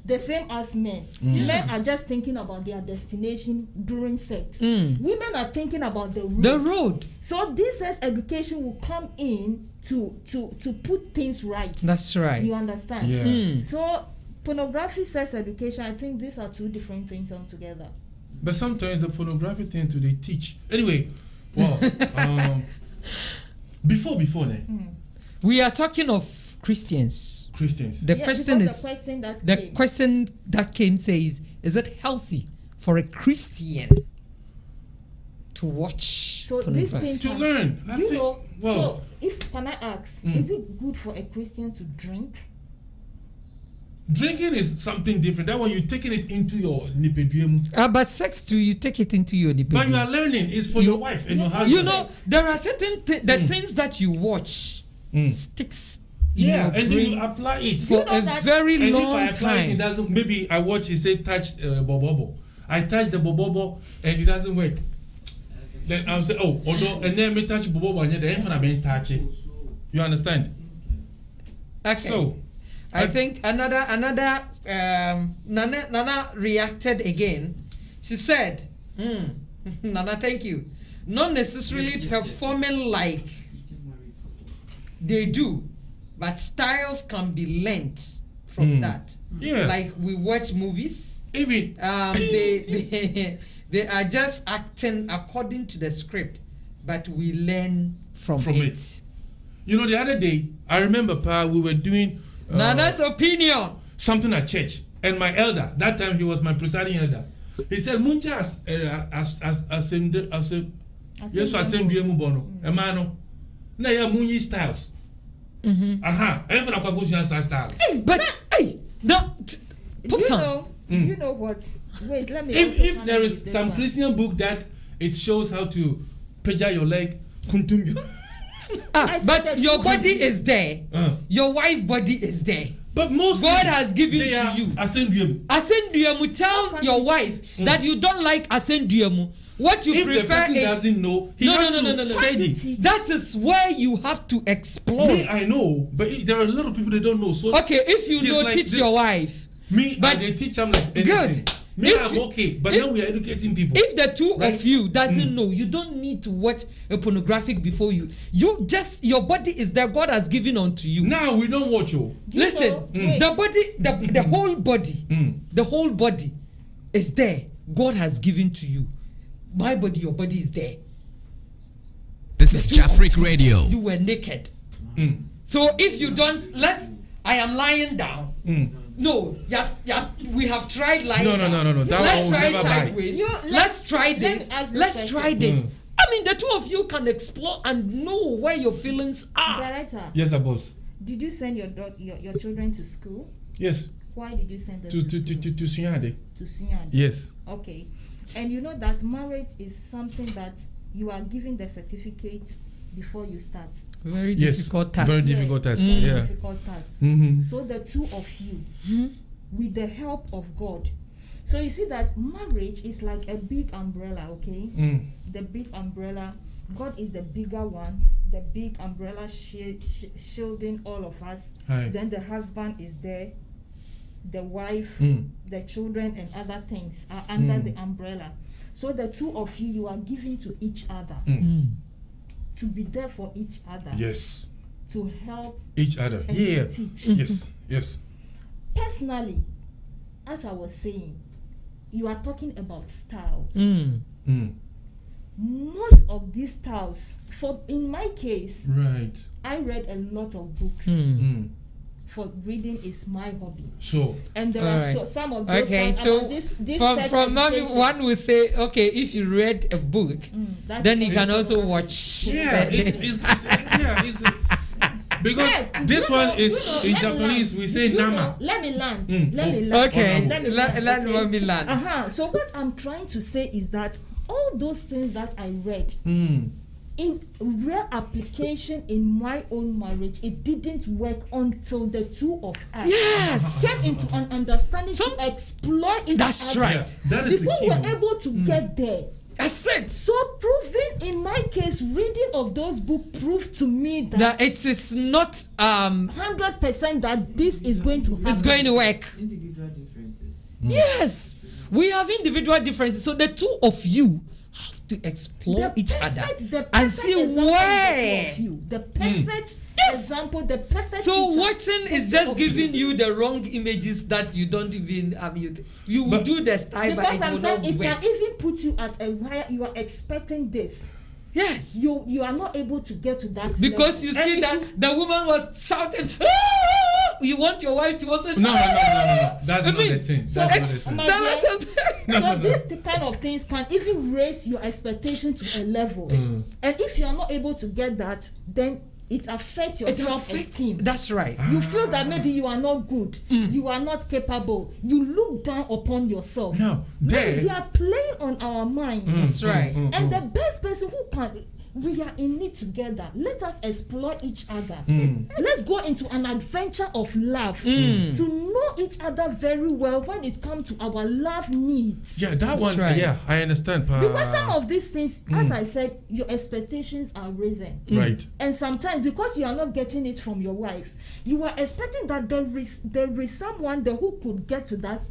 The same as men. Men are just thinking about their destination during sex. Women are thinking about the road. The road. So this sex education will come in to put things right. That's right. You understand? Yeah. So pornography, sex education, I think these are two different things altogether. But sometimes the pornography thing they teach. Anyway, well, before ne, We are talking of Christians. Christians. The Yeah, question because is the question that the came. question that came says, is it healthy for a Christian to watch So this pornography? thing To can- learn. I You think- know, well, so if can I ask, is it good for a Christian to drink? drinking is something different. That one you're taking it into your nipeduemu. But sex too, you take it into your nipple. But you are learning. It's for You- your wife and your husband. You know, there are certain the things that you watch sticks in Yeah, your and then brain you apply it. for You know a that- very And if I long apply it, it time. doesn't. Maybe I watch. He say touch bobobo. I touch the bobobo and it doesn't work. Then I'll say, oh, although and then me touch bobobo and then I'm going touch it. You understand? Okay. So I think another Nana reacted again. She said, Nana, thank you. Not necessarily performing like they do, but styles can be learnt from that. yeah, Like we watch movies, even they are just acting according to the script, but we learn from it. you know, the other day I remember, we were doing Nana's opinion. something at church, and my elder that time he was my presiding elder. He said, "Muncha yes, I send you mubono, emano. Na ya munyi styles. Aha, even a kwagusian style. But hey, You know what? Wait, let me. also If come there in is with this some one. Christian book that it shows how to peja your leg, kuntum. I said but that your you- body is there. Your wife's body is there. But most God has given they to are you. ascendium. Asenduemu, tell your wife that you don't like Asenduemu. What you If the prefer person is doesn't know, he No, has no, no, to no, no, no. study. that is where you have to explore. Me, I know, but there are a lot of people that don't know. So Okay, if you He's know, like teach this. your wife. me, but- they teach them like anything. Good. Me, If I'm you- okay, but if- now we are educating people. If the two Right. of you doesn't know, you don't need to watch a pornographic before you. You just your body is there. God has given unto you. Now we don't watch you. You Listen, know, wait. the body, the whole body, the whole body is there. God has given to you. My body, your body is there. This is Jafric Radio. You were naked. So if you don't, I am lying down. No, we have tried lying No, no, down. no, no, no. That Let's one will try never buy. sideways. You- Let's try let me this. ask this Let's try question. this. I mean, the two of you can explore and know where your feelings are. Director, Yes, boss. did you send your children to school? Yes. Why did you send them To school? Sunyade. To Sian? Yes. Okay. And you know that marriage is something that you are given the certificate before you start. Very Yes. difficult task. Very difficult task. Very Yeah. difficult task. Mm-hmm. So the two of you, with the help of God. So you see that marriage is like a big umbrella, okay? The big umbrella. God is the bigger one. The big umbrella shielding all of us. Aye. Then the husband is there. The wife, the children, and other things are under the umbrella. So the two of you, you are giving to each other to be there for each other, Yes. to help Each other. and Yeah. to teach. Yes. Yes. Personally, as I was saying, you are talking about styles. Most of these styles, in my case, Right. I read a lot of books. For reading is my hobby, So and there Alright. are some of those Okay, ones so about this from sex mommy, education. one will say, okay, if you read a book, That then is you a can also pornography. watch. yeah, it's because Yes, this you know, one is you know, in let me Japanese land. we say You know, nama. let me land. Mm. Let me land. Okay, Let me let land, okay? mommy land. So what I'm trying to say is that all those things that I read, in real application in my own marriage, it didn't work until the two of us Yes. came into an understanding Some- to explore each That's other. right. Yeah, that is Before the key. we were able to get there. That's it. So proving in my case, reading of those books proved to me that That it is not 100% that this is going to happen. it's going to work. Individual differences. Yes. We have individual differences. So the two of you have to explore each other the and perfect see example is the two where. of you. The perfect Yes. example, the perfect So teacher watching is the two just of giving you the wrong images that you don't even you will But- do the style, but Because it will not sometimes it work. can even put you at a where you are expecting this. Yes. You are not able to get to that Because level. you And see if that you- the woman was shouting, "Ah!" You want your wife to also shout. No. That's I not mean, the thing. so That's not the It's, thing. my that dear, is something. so this kind of things can even raise your expectation to a level. Mm. And if you are not able to get that, then it affects your It affects- self-esteem. That's right. You feel that maybe you are not good, you are not capable. You look down upon yourself. No, Maybe there- they are playing on our mind. That's right. And the best person who can, we are in it together. Let us explore each other. Let's go into an adventure of love to know each other very well when it comes to our love needs. Yeah, that one. right. Yeah, I understand. Because some of these things, as I said, your expectations are risen. Right. And sometimes because you are not getting it from your wife, you are expecting that there is someone there who could get to that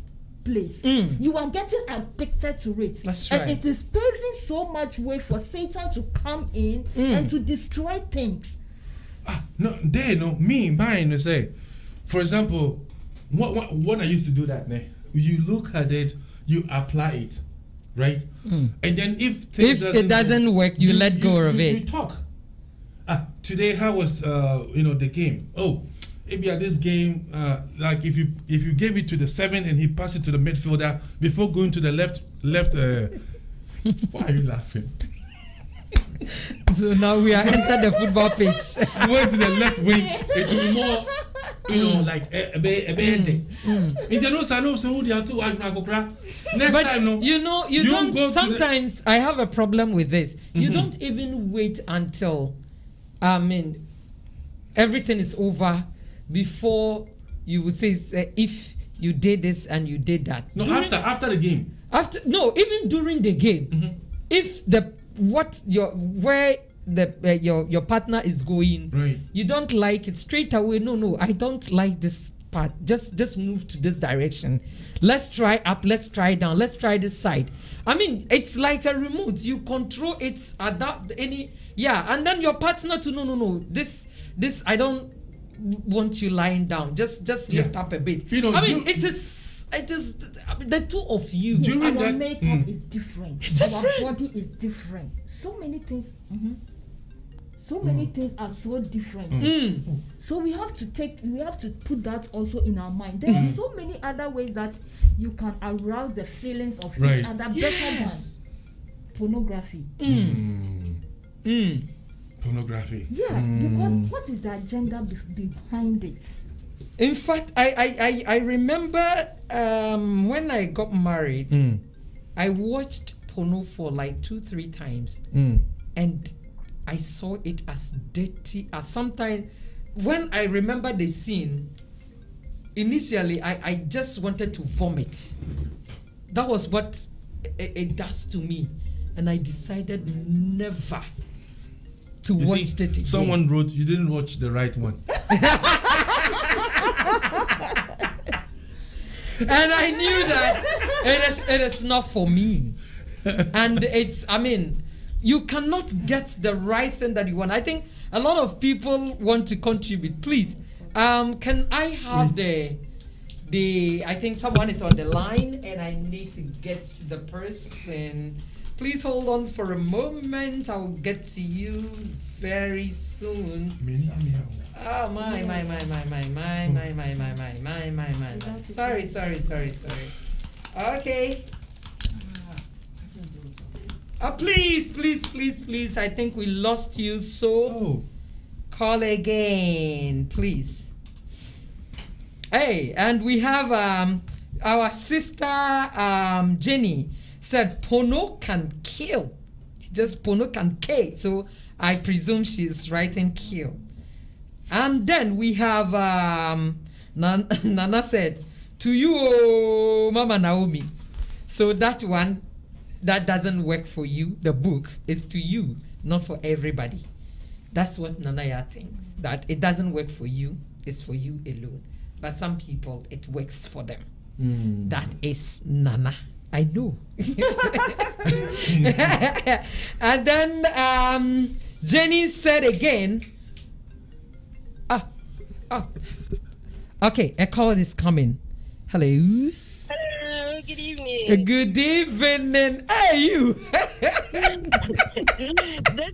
place. You are getting addicted to it. That's and right. it is paving so much way for Satan to come in and to destroy things. No, mine to say, for example, when I used to do that, you look at it, you apply it, right? And then if things If it doesn't work, you let go of it. You talk. Today, how was the game? Oh, maybe at this game, like if you gave it to the 7 and he passed it to the midfielder before going to the left. Why are you laughing? So now we are entered the football pitch. Going to the left wing, it will be more, like a bit. Next But time, no. you You don't. go to Sometimes I have a problem with this. You don't even wait until, everything is over before you would say if you did this and you did that. No, after the game. Even during the game, if your partner is going, Right. you don't like it straight away. No, I don't like this part. Just move to this direction. Let's try up. Let's try down. Let's try this side. It's like a remote. You control it. Adapt any. Yeah, and then your partner to no. This I don't want you lying down. Just lift up a bit. It is the two of you. During Our that- makeup is different. It's Our different. body is different. So many things. So many things are so different. So we have to put that also in our mind. There are so many other ways that you can arouse the feelings of Right. each other Yes. better than pornography. Pornography. Yeah, because what is the agenda behind it? In fact, I remember when I got married, I watched porno for like 2-3 times, and I saw it as dirty. As sometimes, when I remember the scene, initially I just wanted to vomit. That was what it does to me, and I decided never to You watch see, it again. someone wrote you didn't watch the right one. And I knew that it is not for me. And you cannot get the right thing that you want. I think a lot of people want to contribute. Please, can I have the I think someone is on the line and I need to get the person. Please hold on for a moment. I'll get to you very soon. Oh my. Sorry. Okay. Please. I think we lost you. So call again, please. Hey, and we have our sister Jenny said porno can kill. Just porno can kill. So I presume she's writing kill. And then we have Nana said, to you, oh, Mama Naomi. So that one, that doesn't work for you. The book is to you, not for everybody. That's what Nanaya thinks, that it doesn't work for you, it's for you alone. But some people, it works for them. That is Nana. I know. And then Jenny said again, okay, a call is coming. Hello. Hello, good evening. Good evening. Hey, you. This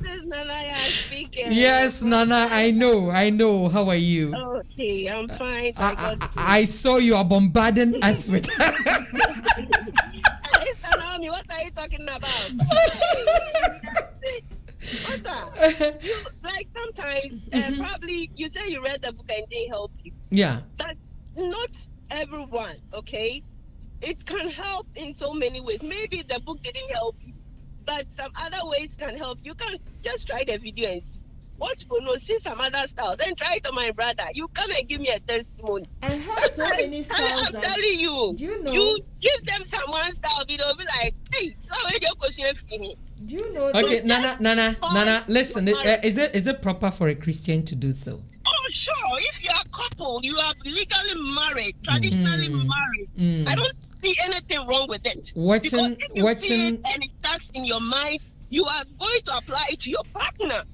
is Nanaya speaking. Yes, Nana, I know. How are you? Okay, I'm fine. I saw you are bombarding us with. Naomi, what are you talking about? What's that? You, like sometimes, probably you say you read the book and it didn't help you. Yeah. But not everyone, okay? It can help in so many ways. Maybe the book didn't help you, but some other ways can help. You can just try the video and see. Watch Bono, see some other styles, then try it on my brother. You come and give me a testimony. I have so many styles. I'm telling you. Do you know? You give them some one style video, be like, hey, so where your question for me? Do you know? Okay, that- Nana, listen. Is it proper for a Christian to do so? Oh, sure. If you are a couple, you are legally married, traditionally married. I don't see anything wrong with it. Because if you see it and it starts in your mind, you are going to apply it to your partner.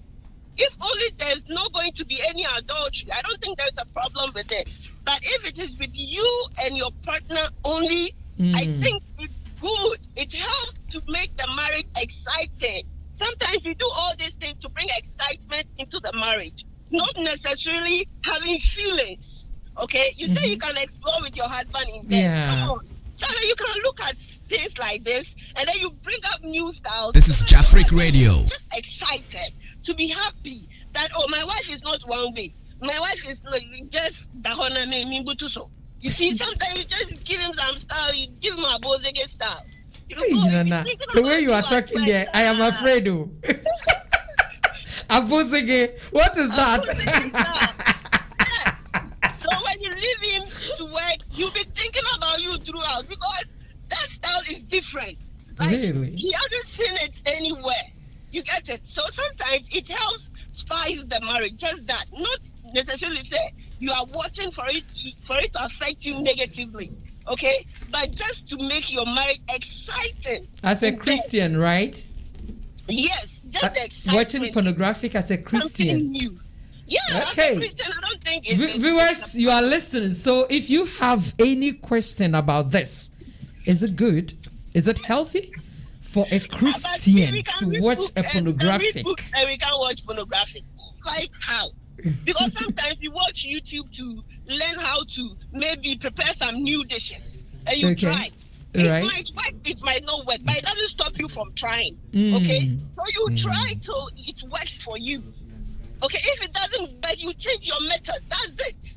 If only there's not going to be any adultery, I don't think there's a problem with it. But if it is with you and your partner only, I think it's good. It helps to make the marriage exciting. Sometimes we do all these things to bring excitement into the marriage, not necessarily having feelings. Okay? You say you can explore with your husband in bed. Yeah. Come on. Charlie, you can look at things like this and then you bring up new styles. This is Jafric Radio. Just excited to be happy that, oh, my wife is not one way. My wife is like, just the honor name so. You see, sometimes you just give him some style, you give him a Bozege style. You know, Hey, Nana, the way you are talking there, I am afraid. Oh. Abozege, what is that? Yes. So when you leave him to work, you'll be thinking about you throughout because that style is different. Like, Really? he hasn't seen it anywhere. You get it? So sometimes it helps spice the marriage, just that. Not necessarily say you are watching for it to affect you negatively, okay? But just to make your marriage exciting. As a Christian, right? Yes, just the excitement. Watching pornographic as a Something Christian. new. Yeah, Okay. as a Christian, I don't think it's... Viewers, you are listening. So if you have any question about this, is it good? Is it healthy for a Christian to watch a pornographic? And we can watch pornographic. Like how? Because sometimes you watch YouTube to learn how to maybe prepare some new dishes. And you Okay. try. It Right. might work, it might not work, but it doesn't stop you from trying. Mm. Okay? So you try till it works for you. Okay, if it doesn't work, you change your method. That's it.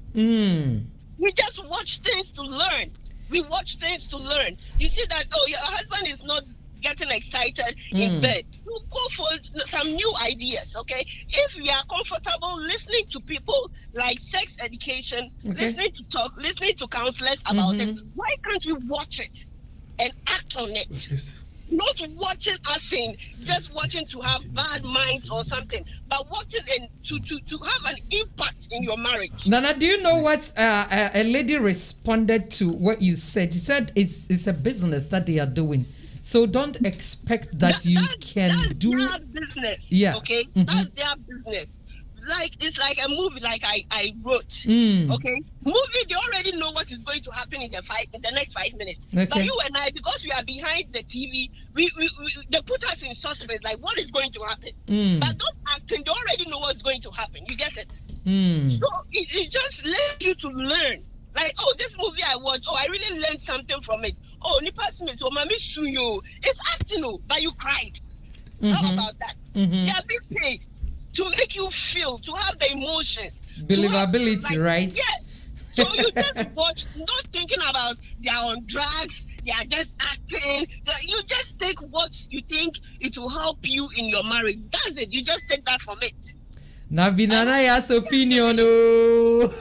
We just watch things to learn. We watch things to learn. You see that, oh, your husband is not getting excited in bed. You go for some new ideas, okay? If you are comfortable listening to people like sex education, listening to talk, listening to counselors about it, why can't we watch it and act on it? Yes. Not watching us in, just watching to have bad minds or something, but watching and to have an impact in your marriage. Nana, do you know what a lady responded to what you said? She said it's a business that they are doing. So don't expect that you can that's do. their business. Yeah. Okay? That's their business. Like it's like a movie like I wrote. Okay? Movie, they already know what is going to happen in the next 5 minutes. Okay. But you and I, because we are behind the TV, we they put us in suspense, like what is going to happen. But those acting, they already know what's going to happen. You get it? So it just lets you to learn. Like, oh, this movie I watched, oh, I really learned something from it. Oh, Nipa Smith, oh, Mami Suyo. It's acting, but you cried. How about that? They are being paid to make you feel, to have the emotions. Believability, right? Yes. So you just watch, not thinking about they are on drugs, they are just acting. You just take what you think it will help you in your marriage. That's it. You just take that from it. Nabinana has opinion. Oh.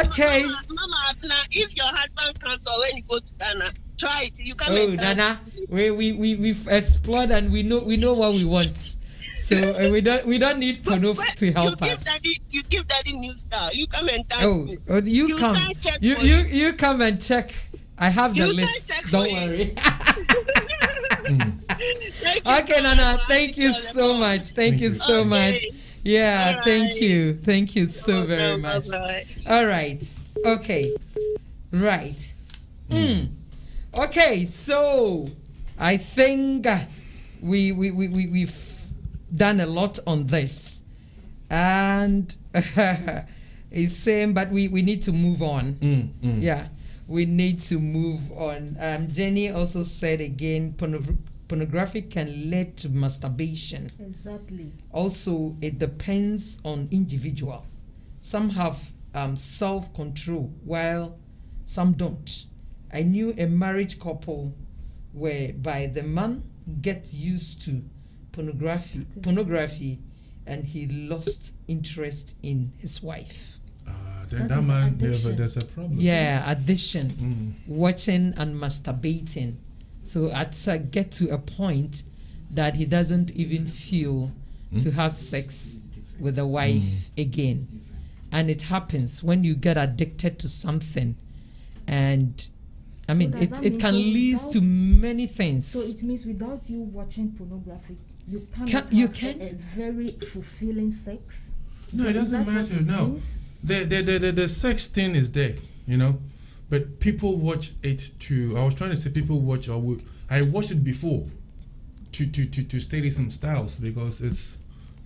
Okay. Mama, if your husband comes or when you go to Ghana, try it. You come. Oh, Nana, we've explored and we know what we want. So we don't need Pono to help us. You give daddy new style. You come and tell me. You come. You come and check. I have the list. Don't worry. Okay, Nana. Thank you so much. Thank you so much. Yeah, right. Thank you. Thank you so very much. Bye-bye. All right. Okay. Right. Okay, so I think we've done a lot on this. And it's same, but we need to move on. Yeah. We need to move on. Jenny also said again, pornography can lead to masturbation. Exactly. Also, it depends on individual. Some have self-control, while some don't. I knew a married couple whereby the man gets used to pornography, and he lost interest in his wife. Then that man, there's a problem. Yeah, addiction, watching and masturbating. So get to a point that he doesn't even feel to have sex with the wife again. And it happens when you get addicted to something. And I mean, it can lead to many things. So it means without you watching pornography, you cannot have a very fulfilling sex? No, it doesn't matter. No. The sex thing is there, you know. But people watch it to. I was trying to say people watch. I watched it before, to study some styles, because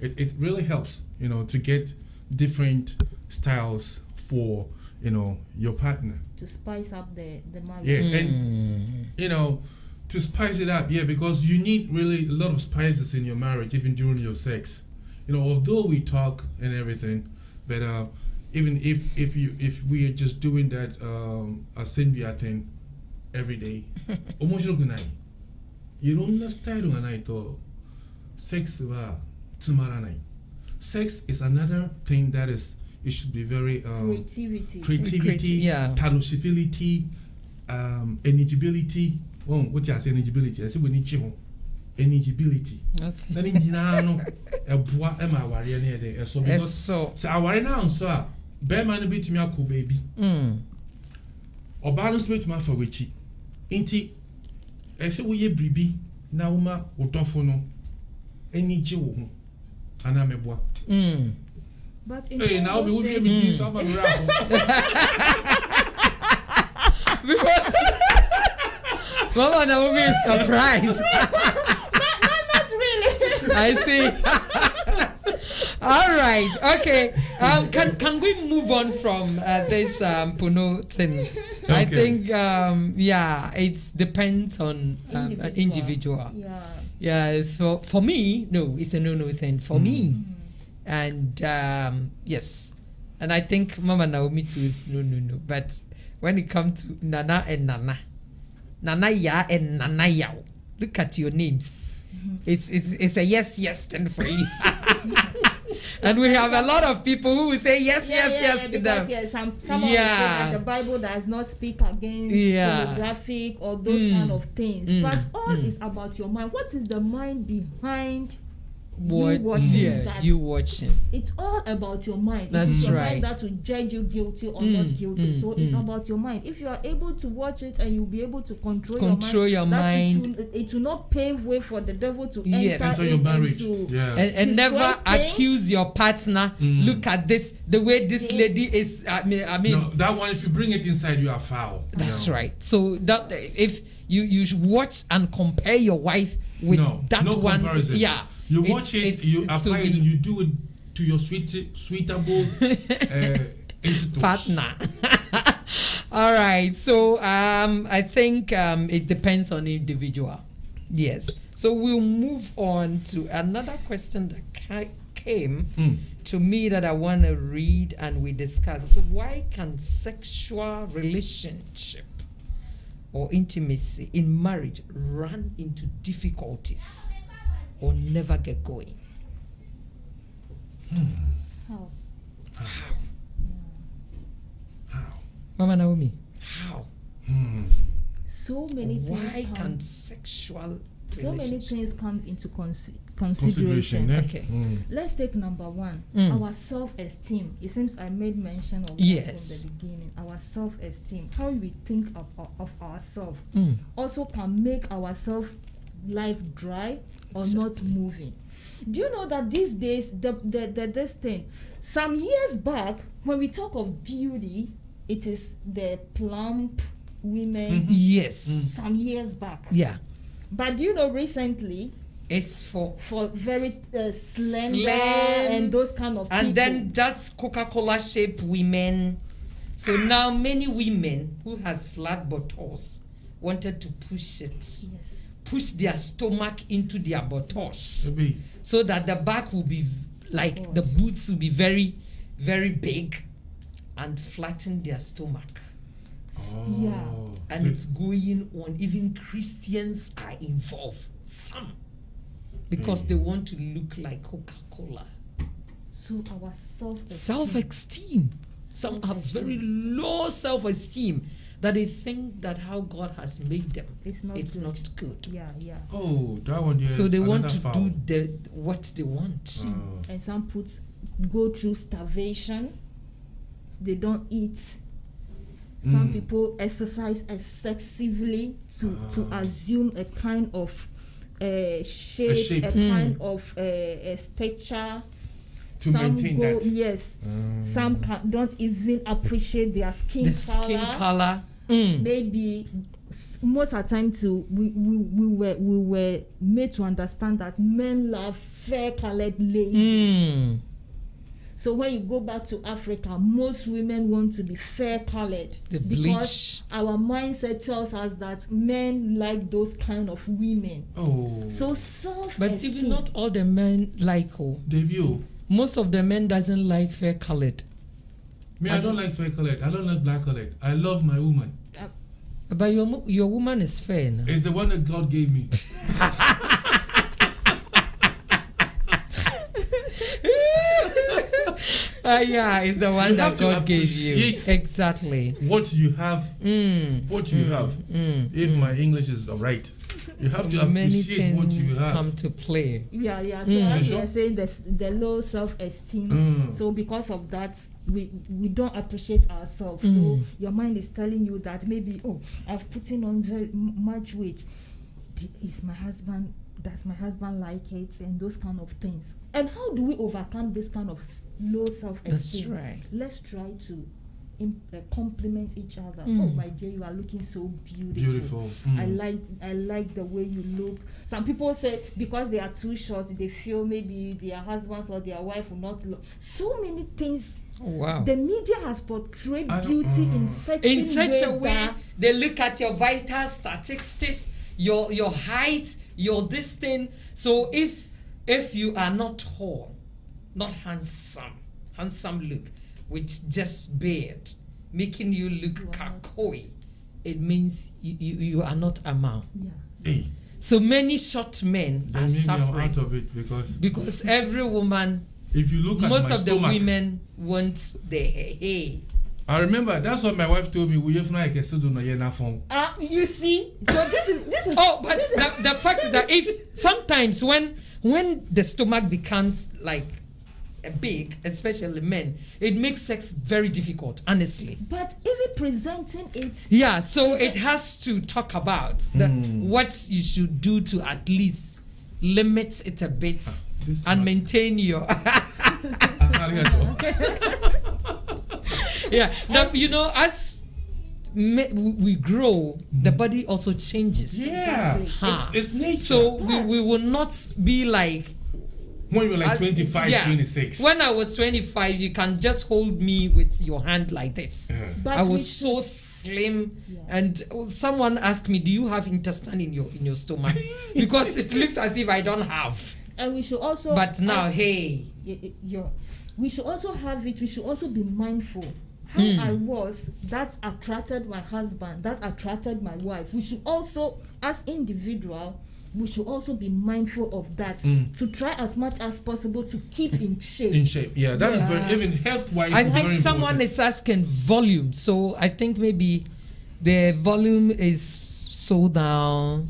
it really helps, you know, to get different styles for, you know, your partner. To spice up the marriage. Yeah, and you know, to spice it up, because you need really a lot of spices in your marriage, even during your sex. You know, although we talk and everything, but even if we are just doing that Cynthia thing every day, you don't understand sex sex is another thing that is, it should be very creativity, tangibility, eligibility. What you say eligibility? I say we need eligibility. Okay. So because I worry now, so bear man be to me a cool baby. Or balance with my for which inti. I say we ye bribi na uma utofono any jiwo anamebwa. But in hey, now we will be some around. Mama, that would be a surprise. not really. I see. All right. Okay. Can we move on from this Puno thing? Okay. I think it depends on an individual. Yeah. So for me, no, it's a no thing for me. And yes, and I think Mama Naomi too is no. But when it comes to Nana and Nana Ya and Nana Yao, look at your names. It's a yes thing for you. And we have a lot of people who will say yes to them. Some of them say that the Bible does not speak against pornographic or those kind of things. But all is about your mind. What is the mind behind you watching? It's all about your mind. That's it's your right. mind that will judge you guilty or not guilty. So it's about your mind. If you are able to watch it and you'll be able to control your mind, it will not pave way for the devil to enter your marriage. And never accuse your partner. Look at this, the way this lady is. I mean, no, that one, if you bring it inside, you are foul. That's right. So that if you watch and compare your wife with that one, comparison. You watch it, you apply it, you do it to your suitable partner. All right. So I think it depends on the individual. Yes. So we'll move on to another question that came to me that I want to read and we discuss. So why can sexual relationship or intimacy in marriage run into difficulties or never get going? How? Mama Naomi, how? So many Why things can sexual so many relationship- things come into Consideration. consideration. Okay. Let's take number one, Mm. our self-esteem. It seems I made mention of Yes. that from the beginning. Our self-esteem, how we think of ourselves, Mm. also can make ourselves life dry or not moving. Do you know that these days this thing, some years back, when we talk of beauty, it is the plump women. Yes. Some years back. Yeah. But you know, recently, It's for very slender slim, and those kind of and people. then that's Coca-Cola shaped women. So now many women who has flat buttocks wanted to push their stomach into their buttocks, Maybe. so that the back will be like the boots will be very, very big and flatten their stomach. Yeah. And it's going on. Even Christians are involved. Some. Because they want to look like Coca-Cola. So our self-esteem. Self-esteem. Some have very low self-esteem that they think that how God has made them, It's not good. Yeah. Oh, that one. Yes. So they want another to foul. do what they want. And some go through starvation. They don't eat. Some people exercise excessively to assume a kind of shape, a kind of stature. To maintain that. Yes. Some don't even appreciate their skin color. Maybe most of the time we were made to understand that men love fair-colored ladies. So when you go back to Africa, most women want to be fair-colored because our mindset tells us that men like those kind of women. Oh. So self-esteem. But even not all the men like Debut. Most of the men doesn't like fair-colored. Me, I don't like fair colored. I don't like black colored. I love my woman. But your woman is fair now. It's the one that God gave me. Yeah, it's the one You that have to God gave you. appreciate Exactly. What you have. What you have. If my English is alright. You have to many appreciate what you things have. come to play. Yeah. So as you are saying, the low self-esteem. So because of that, we don't appreciate ourselves. So your mind is telling you that maybe, I've put on very much weight. Is my husband? Does my husband like it? And those kind of things. And how do we overcome this kind of low self-esteem? That's right. Let's try to compliment each other. Oh my dear, you are looking so beautiful. I like the way you look. Some people say because they are too short, they feel maybe their husbands or their wife will not look. So many things. Wow. The media has portrayed beauty in such a way that they look at your vital statistics, your height, your this thing. So if you are not tall, not handsome look, with just beard, making you look kakoi, it means you are not a man. Yeah. Hey. So many short men are suffering out of it because every woman, if you look at most my of stomach, the women want the hey. I remember that's what my wife told me. We have like a phone. You see, so this is. Oh, but the fact that if sometimes when the stomach becomes like big, especially men, it makes sex very difficult, honestly. But even presenting it. Yeah, so it has to talk about what you should do to at least limit it a bit and maintain your. Yeah, as we grow, the body also changes. Yeah, it's nature. So we will not be like. When you were like 25, 26. When I was 25, you can just hold me with your hand like this. But I was so slim, and someone asked me, "Do you have intestine in your stomach?" Because it looks as if I don't have. And we should also. But now, we should also have it. We should also be mindful how I was, that attracted my husband, that attracted my wife. We should also, as individual, we should also be mindful of that to try as much as possible to keep in shape. In shape, yeah. That is very, even health-wise. I is think very someone important. is asking volume, so I think maybe the volume is so down.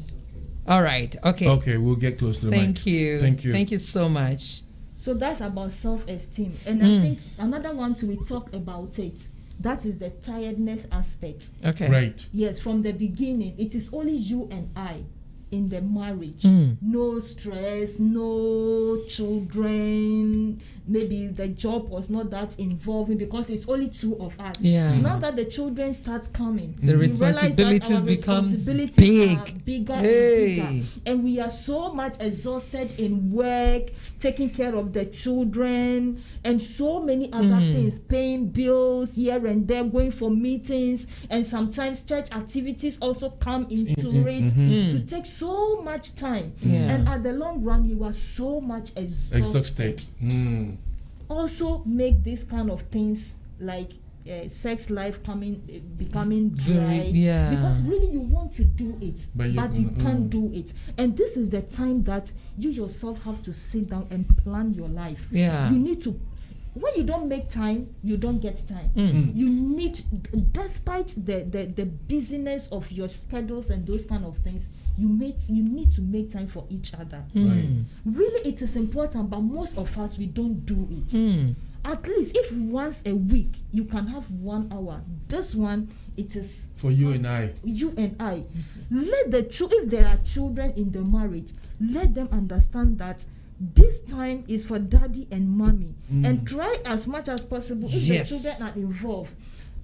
All right, okay. Okay, we'll get close to the mic. Thank you. Thank you. Thank you so much. So that's about self-esteem. And I think another one to we talk about it, that is the tiredness aspect. Okay. Right. Yes, from the beginning, it is only you and I in the marriage. No stress, no children. Maybe the job was not that involving because it's only two of us. Yeah. Now that the children start coming, The we realize that responsibilities our becomes responsibilities big. are bigger Hey. and bigger. And we are so much exhausted in work, taking care of the children, and so many other things, paying bills here and there, going for meetings, and sometimes church activities also come into it to take so much time. Yeah. And at the long run, you are so much Exhausted. also make these kind of things like sex life becoming dry, yeah. because really you want to do it But but you- you can't do it. And this is the time that you yourself have to sit down and plan your life. Yeah. You need to, when you don't make time, you don't get time. You need, despite the busyness of your schedules and those kind of things, you need to make time for each other. Right. Really, it is important, but most of us, we don't do it. At least if once a week you can have 1 hour, this one, it is For you and I. you and I. Let the if there are children in the marriage, let them understand that this time is for daddy and mommy, and try as much as possible, if Yes. the children are involved,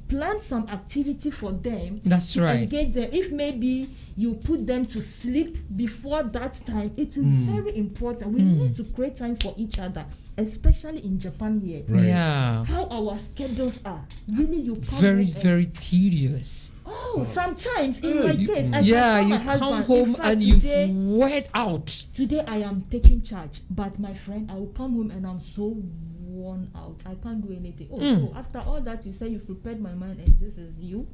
plan some activity for them. That's right. Engage them. If maybe you put them to sleep before that time, it is very important. We need to create time for each other, especially in Japan here. Right. Yeah. How our schedules are. Really, you come Very, home and- very tedious. Oh, sometimes in my case, I Yeah, can you tell my come husband, home in fact, and you've today, wet out. today I am taking charge, but my friend, I will come home and I'm so worn out. I can't do anything. Oh, so after all that, you say you've prepared my mind, and this is you.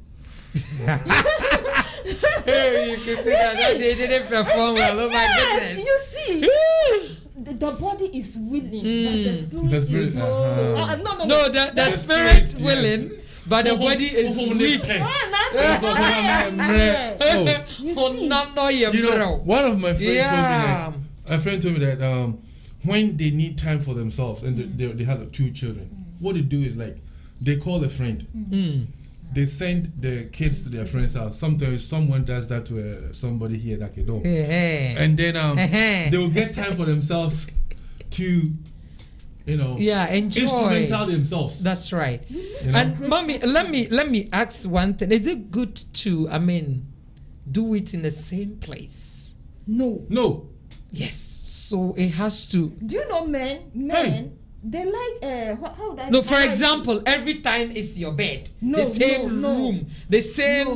Hey, you can see that they didn't perform well. Oh my Yes, goodness. you see. The body is willing, but the spirit, The spirit, is so. No. No, the The spirit spirit, willing, yes. but the body is weak. That's Oh, you Oh, see. no, you you know, know. one of my friends Yeah. told me that. A friend told me that when they need time for themselves and they have 2 children, what they do is like they call a friend. They send the kids to their friend's house. Sometimes someone does that to somebody here that they don't. Yeah. And then they will get time for themselves to, Yeah, enjoy. instrumental themselves. That's right. You know? And mommy, let me ask one thing. Is it good to, do it in the same place? No. No. Yes. So it has to. Do you know men? They like how would I? No, for how I- example, every time it's your bed, No, the same no. room, the same.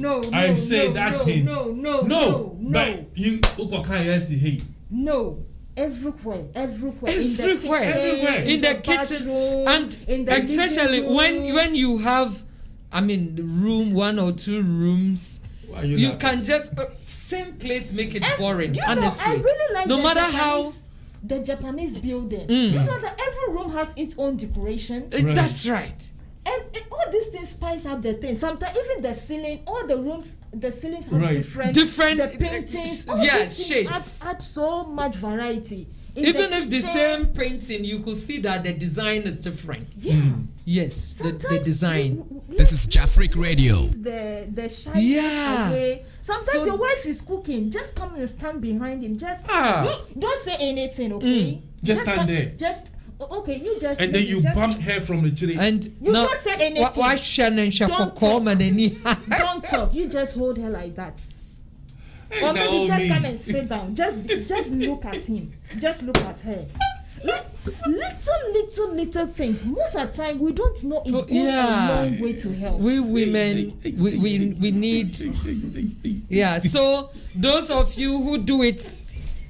No. I say no, that no, thing. No. But you, hey, No. Everywhere. Everywhere. Everywhere. In the kitchen, bathroom, and in the especially living room. when you have, the room, 1 or 2 rooms, why you laughing? can just same place make it boring. Do you know, Honestly, I really like no the matter the Japanese building. You know that every room has its own decoration, how. That's right. and all these things spice up the thing. Sometimes even the ceiling, all the rooms, the ceilings have Right. different Different, the paintings. All yeah, these things shapes. add so much variety. In Even the if the kitchen, same painting, you could see that the design is different. yeah. Yes, the Sometimes design. This is Jafric Radio. The shyness Yeah. away. Sometimes So- your wife is cooking. Just come and stand behind him. Just don't say anything, okay? Just stand there. Just okay. You just And then you just, bump hair from the tree. And You now, don't say anything. why Shannon Don't Shakoko and Don't talk. You just hold her like that. Hey, Or maybe just Naomi. come and sit down. Just look at him. Just look at her. Little things. Most of the time we don't know it goes yeah. a long way to help. we women we need. Yeah, so those of you who do it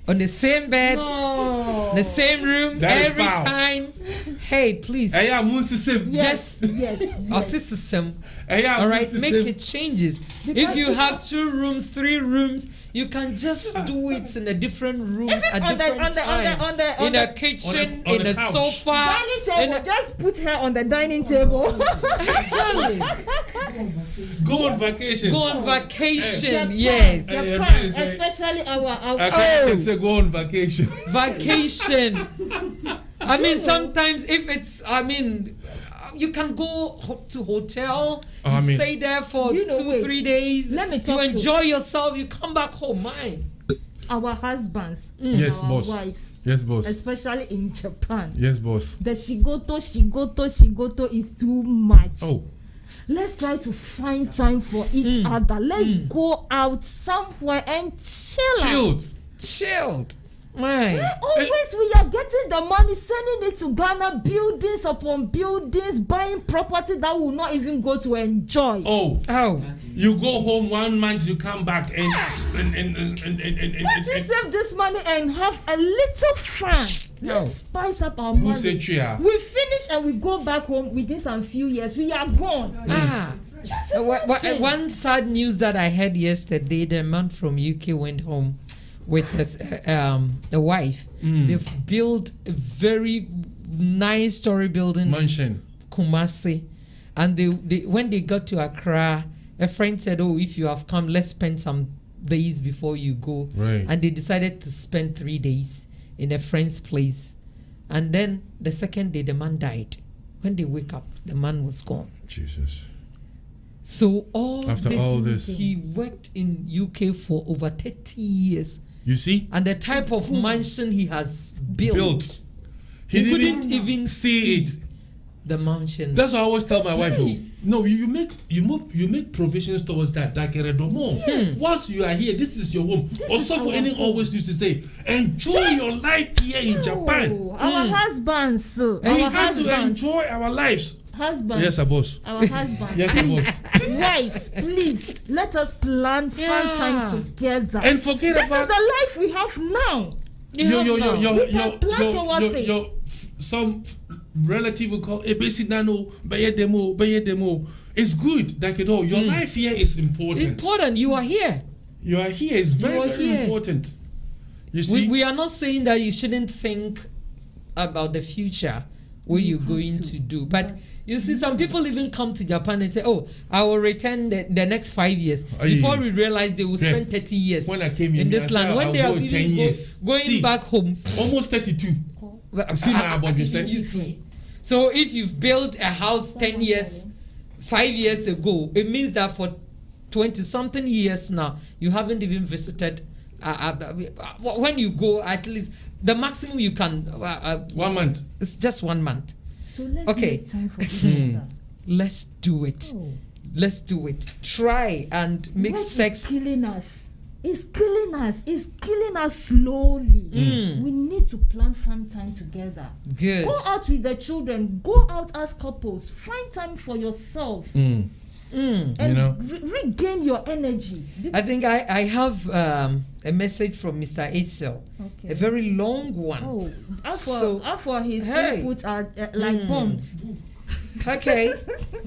on the same bed, the same room That is every foul. time. Hey, please. Hey, yeah, moon system. Just Yes. system. Hey, yeah, All moon right, system. make it changes. If you have 2 rooms, 3 rooms, you can just do it in a different room Even at on the- different on the- on the- time. on the- on In the- a kitchen, on in the a couch. sofa. Dining table. in a- Just put her on the dining table. Exactly. Go on vacation. Go on vacation. Japan, Yes. Hey, Japan, really say- especially our I can't say go on vacation. Vacation. I mean, sometimes if it's, you can go to hotel, I mean- stay there for You know, 2-3 wait. days. Let me You talk to- enjoy yourself. You come back home, man. our husbands, Yes, our boss. wives, Yes, boss. especially in Japan. Yes, boss. The shigoto is too much. Oh, Let's try to find time for each other. Let's go out somewhere and chill. chilled. Chilled. Man. Always we are getting the money, sending it to Ghana, buildings upon buildings, buying property that will not even go to enjoy. Oh, Oh. you go home 1 month, you come back and Can't we save this money and have a little fun? Let's spice up our Who said money. chia? We finish and we go back home within some few years. We are gone. Just imagine. One sad news that I heard yesterday, the man from UK went home with his a wife. They've built a very nice story building Mansion. Kumasi, and they when they got to Accra, a friend said, "Oh, if you have come, let's spend some days before you go." Right. And they decided to spend 3 days in a friend's place, and then the second day the man died. When they wake up, the man was gone. Jesus. So After all this. he worked in UK for over 30 years, You see? and the type of mansion he has built. Built. He didn't couldn't even see it. the mansion. That's what I always tell my wife. Oh, Yes. no, you make provisions towards that. Once you are here, this is your home. Also, for any always used to say, enjoy your life here in Japan. Oh, our husbands, We our have to husbands, enjoy our lives. husbands, Yes, boss. our husbands, Yes, boss. wives, please let us plan fun time together. And forget This about is the life we have now. Some relative will call basic nano, baye demo. It's good, like it all. Your life here is important. Important, you are here. You are here. It's very, You are very here. important. You see, We are not saying that you shouldn't think about the future, what you're going to do. But you see, some people even come to Japan and say, "Oh, I will return the next 5 years." Aye. Before we realize they will Yeah. spend 30 years When I came in in, this I land. said, When I'll they are go 10 even years. going See. back home. almost 32. See my body, you say? You see. So if you've built a house 10 years, 5 years ago, it means that for 20 something years now, you haven't even visited. When you go, at least the maximum you can. 1 month. It's just 1 month. So let's Okay. make time for each other. Let's do it. Oh. Let's do it. Try and make What is sex. killing us? It's killing us. It's killing us slowly. We need to plan fun time together. Good. Go out with the children. Go out as couples. Find time for yourself and You know? regain your energy. I think I have a message from Mr. Isel, Okay. a very long one. Oh, So- out for his Hey. inputs are like bombs. Okay,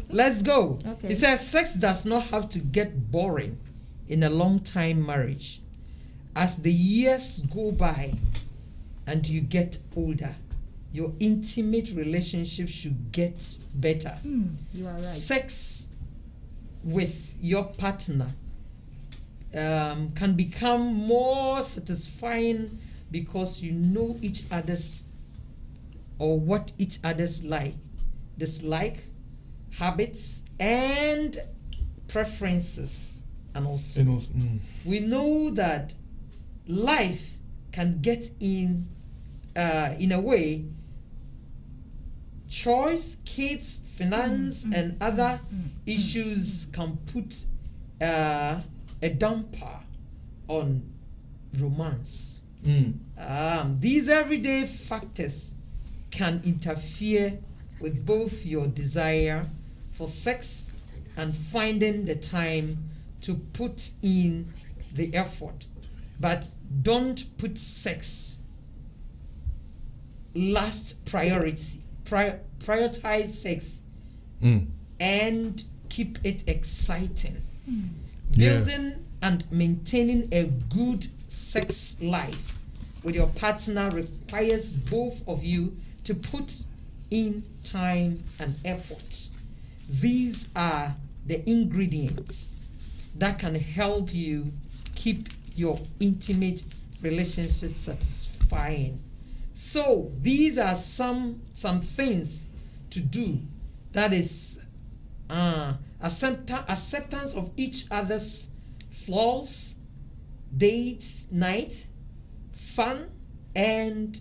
let's go. Okay. It says sex does not have to get boring in a long time marriage. As the years go by and you get older, your intimate relationship should get better. You are right. Sex with your partner can become more satisfying because you know each other's or what each other's dislike, habits, and preferences. And also, we know that life can get in a way, choice, kids, finance, and other issues can put a damper on romance. These everyday factors can interfere with both your desire for sex and finding the time to put in the effort. but don't put sex last priority. Prioritize sex and keep it exciting. Building and maintaining a good sex life with your partner requires both of you to put in time and effort. These are the ingredients that can help you keep your intimate relationship satisfying. So these are some things to do. That is acceptance of each other's flaws, dates, night, fun, and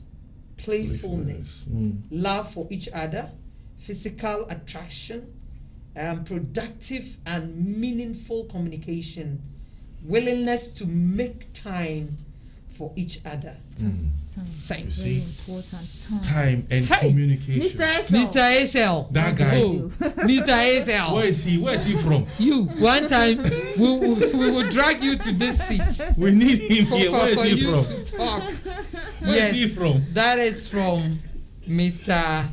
playfulness. Love for each other, physical attraction, productive and meaningful communication, willingness to make time for each other. Thanks. Very important. Time and communication. Mr. ASL. That guy. Oh, Mr. ASL. Where is he from? You, one time, we will drag you to this seat. We need him here. Where For is he you from? to talk. Where is he from? That is from Mr.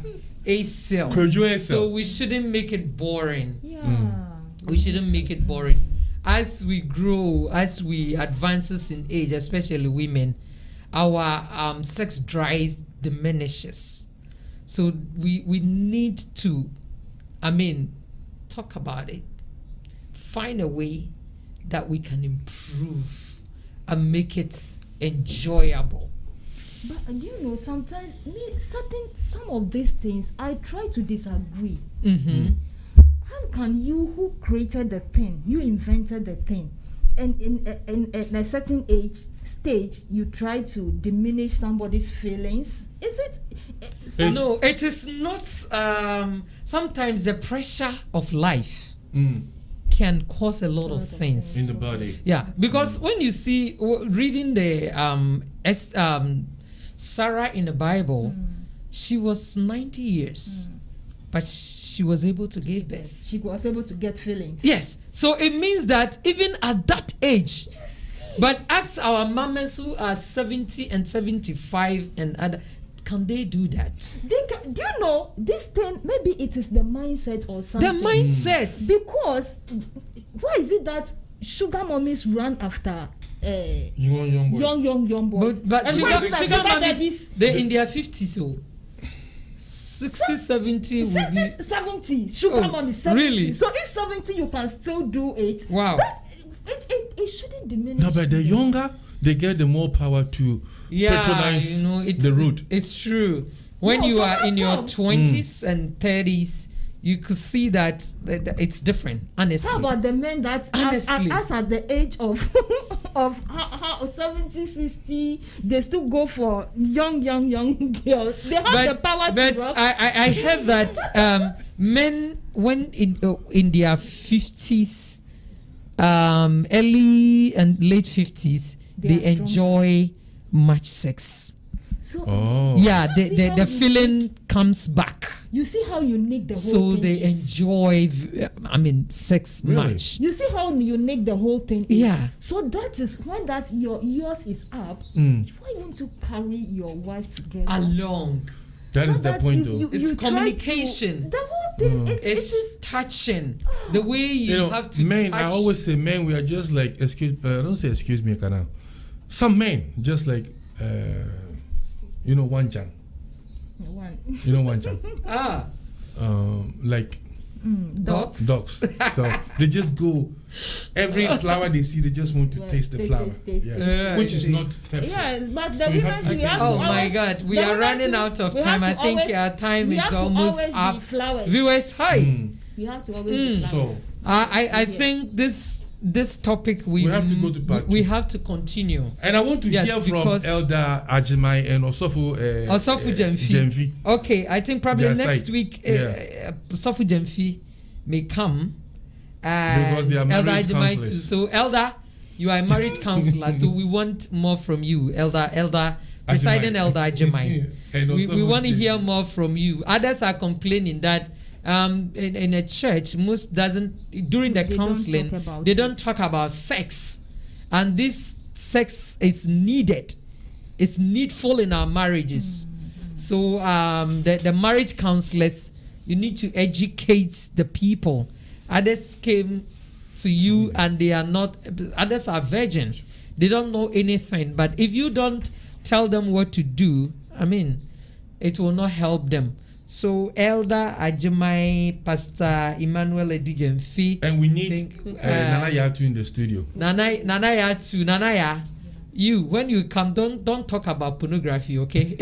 ASL. Kojo So ASL. we shouldn't make it boring. Yeah. We shouldn't make it boring. As we grow, as we advances in age, especially women, our sex drive diminishes. So we need to, talk about it. Find a way that we can improve and make it enjoyable. But you know, sometimes some of these things I try to disagree. How can you, who created the thing, you invented the thing, and in a certain stage, you try to diminish somebody's feelings? Is it? No, it is not. Sometimes the pressure of life can cause a lot of things In the body. Yeah, because when you see reading the Sarah in the Bible, she was 90 years. But she was able to give birth. She was able to get feelings. Yes. So it means that even at that age, but ask our mamas who are 70 and 75 and other, can they do that? Do you know this thing? Maybe it is the mindset or something. The mindset. Because why is it that sugar mummies run after Young boys. young boys? But And why is it that sugar mummies, daddies- they're in their 50s, so 60, 70 will be. 60, 70, sugar mommy 70. Really? So if 70 you can still do it. Wow. It shouldn't diminish. No, but the younger they get, the more power to patronize the road. It's true. When No, you so are how in your come? 20s and 30s, you could see that it's different, honestly. How about the men that Honestly. as at the age of 70, 60, they still go for young girls. They have the power but to rock. I heard that men, when in their 50s, early and late 50s, they are enjoy much sex. So Yeah, see how the you feeling comes back. you see how unique the whole So thing they is. enjoy, sex Really? much. You see how unique the whole thing is. Yeah. So that is when that yours is up. Why don't you carry your wife together? Along. That So is the that point, you- though. It's you try to- communication. the whole thing it It's is touching. The way you have to men, touch. I always say men, we are just like, don't say excuse me, Kana. Some men, just like, one jam. one. One jam. Like Dogs. dogs. So they just go, every flower they see, they just want to Well, taste the taste, flower. taste, Yeah. Which is I see. not helpful. Yeah, but the So you women have to we have to Oh my always, God, we the are women running to- out of we time. I have to think always- our time we is have to almost always be up. flowers. Viewers, hi. We have to always be So flowers. I think this topic we have to go to part we two. have to continue. and I want to Yes, hear from because- Elder Ajimai and Osofu Osofu Jemfi. Jemfi. Okay, I think probably Their next side. week Yeah. Sofu Jemfi may come. Because they are Elder marriage Ajimai too. counselors. So Elder, you are a married counselor, so we want more from you, Elder presiding Ajimai. Elder Ajimai. And we Osofu want to Jemfi. hear more from you. Others are complaining that in a church, most doesn't during the They don't counseling talk about they it. don't talk about sex, and this sex is needed. It's needful in our marriages. So the marriage counselors, you need to educate the people. Others came to you and they are not, others are virgin. They don't know anything. But if you don't tell them what to do, I mean, it will not help them. So Elder Ajimai, Pastor Emmanuel Edujemfi. And we need Nana Yatu in the studio. Nana Yatu, you, when you come, don't talk about pornography, okay?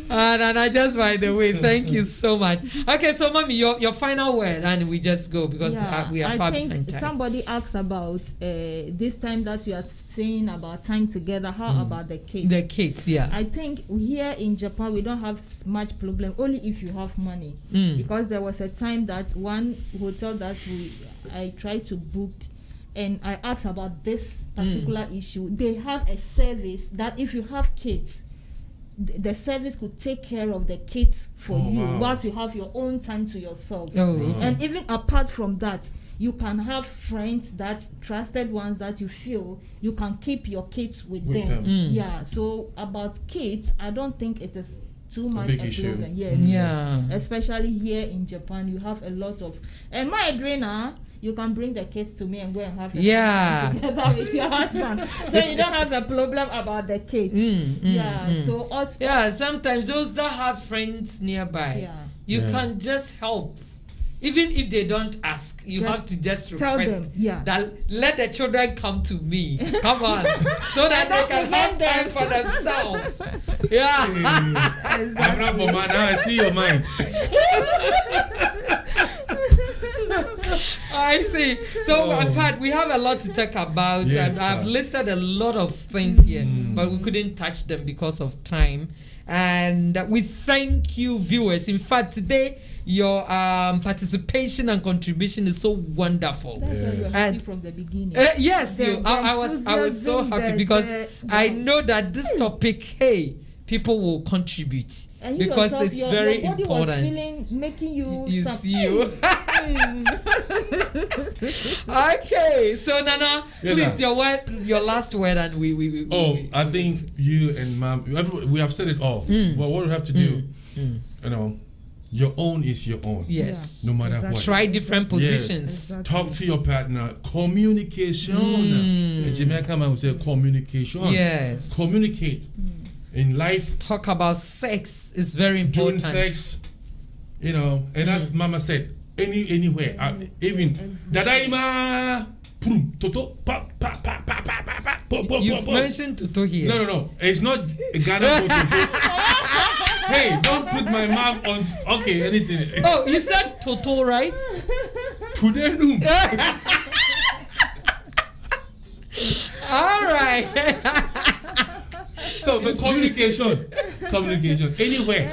Nana, just by the way, thank you so much. Okay, so Mommy, your final word, and we just go because we are far behind time. I think somebody asked about this time that we are saying about time together. How about the kids? The kids, yeah. I think here in Japan we don't have much problem, only if you have money. Because there was a time that one hotel that I tried to book, and I asked about this particular issue. They have a service that if you have kids, the service could take care of the kids for you whilst you have your own time to yourself. And even apart from that, you can have friends, that trusted ones that you feel you can keep your kids with them. Yeah, so about kids, I don't think it is too much a problem. Yes, yes, especially here in Japan, you have a lot of, and my Adrena, you can bring the kids to me and go and have time together with your husband. So you don't have a problem about the kids. So also, sometimes those that have friends nearby, you can just help. Even if they don't ask, you have to just request that let the children come to me. Come on. So that they can have time for themselves. I'm not for man, now I see your mind. I see. So in fact, we have a lot to talk about. Yes, I've listed a lot of things here, but we couldn't touch them because of time. And we thank you, viewers. In fact, today your participation and contribution is so wonderful. That's why you were happy from the beginning. Yes, I was so happy because I know that this topic, people will contribute because yourself, it's very your body important. Was making you Okay, so Nana, please, your last word, and we I think you and Mom, we have said it all. But what we have to do, you know, your own is your own. Yes. No matter what. Try different positions. Exactly. Talk to your partner. Communication. In Jamaica, man, we say communication. Yes. Communicate. In life, talk about sex is very important. Doing sex, you know, and as Mama said, anywhere, even Dadaima, Toto, pa pa pa pa pa pa pa. You've mentioned Toto here. No, it's not Ghana Toto. Hey, don't put my mouth on. Okay, anything. Oh, you said Toto, right? Today, no. All right. So the communication, anywhere.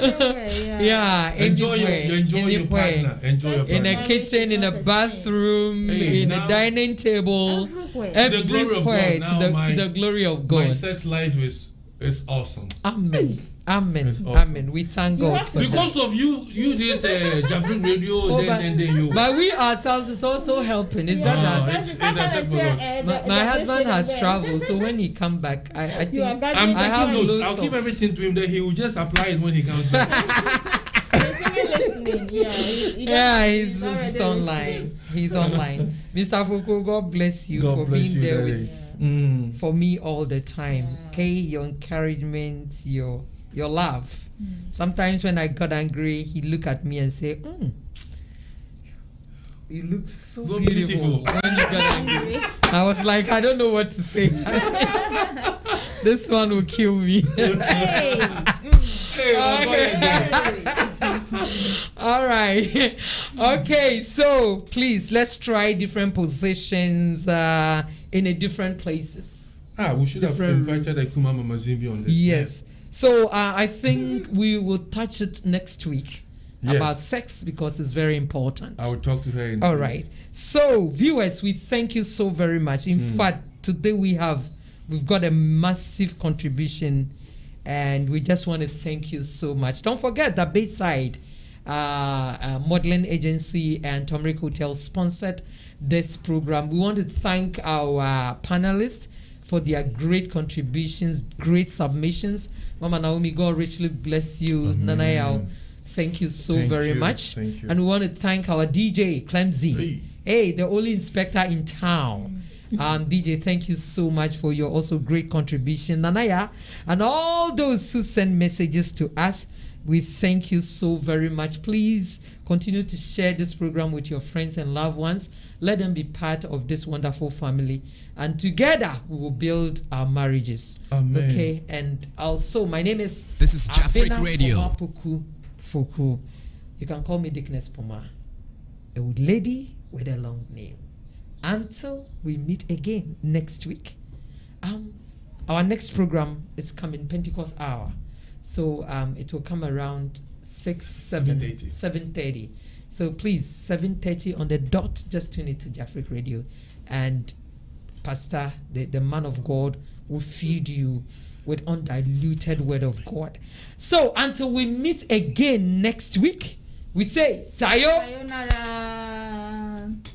Enjoy your partner. Enjoy your partner. In a kitchen, in a bathroom, in a dining table, everywhere, to the glory of God. My sex life is awesome. Amen. We thank God for because that. of you this Jeffrey Radio, then you. But we ourselves is also helping. It's not that my husband has traveled, so when he come back, I think I have notes. I'll give everything to him. Then he will just apply it when he comes back. He's online. He's online. Mr. Foucault, God bless you for being there with for me all the time. Okay, your encouragement, your love. Sometimes when I got angry, he look at me and say, "You look so beautiful." When you got angry, I was like, I don't know what to say. This one will kill me. All right. Okay, so please let's try different positions in a different places. We should have invited Akuma Mama Zimbi on this. Yes. So I think we will touch it next week about sex because it's very important. I will talk to her. All right. So viewers, we thank you so very much. In fact, today we've got a massive contribution, and we just want to thank you so much. Don't forget that Bayside modeling agency, and Turmeric Hotel sponsored this program. We want to thank our panelists for their great contributions, great submissions. Mama Naomi, God richly bless you. Nanayao, thank you so very much. Thank you. And we want to thank our DJ, Clemsy. Hey, the only inspector in town. DJ, thank you so much for your also great contribution. Nanaya, and all those who send messages to us, we thank you so very much. Please continue to share this program with your friends and loved ones. Let them be part of this wonderful family. And together, we will build our marriages. Amen. Okay, and also, my name is... This is Jafric Radio. Foku. You can call me Dickness Poma. A lady with a long name. Until we meet again next week. Our next program is coming, Pentecost Hour. So it will come around 7:30. So please, 7:30 on the dot, just tune it to Jafric Radio. And Pastor, the man of God, will feed you with undiluted word of God. So until we meet again next week, we say, Sayonara.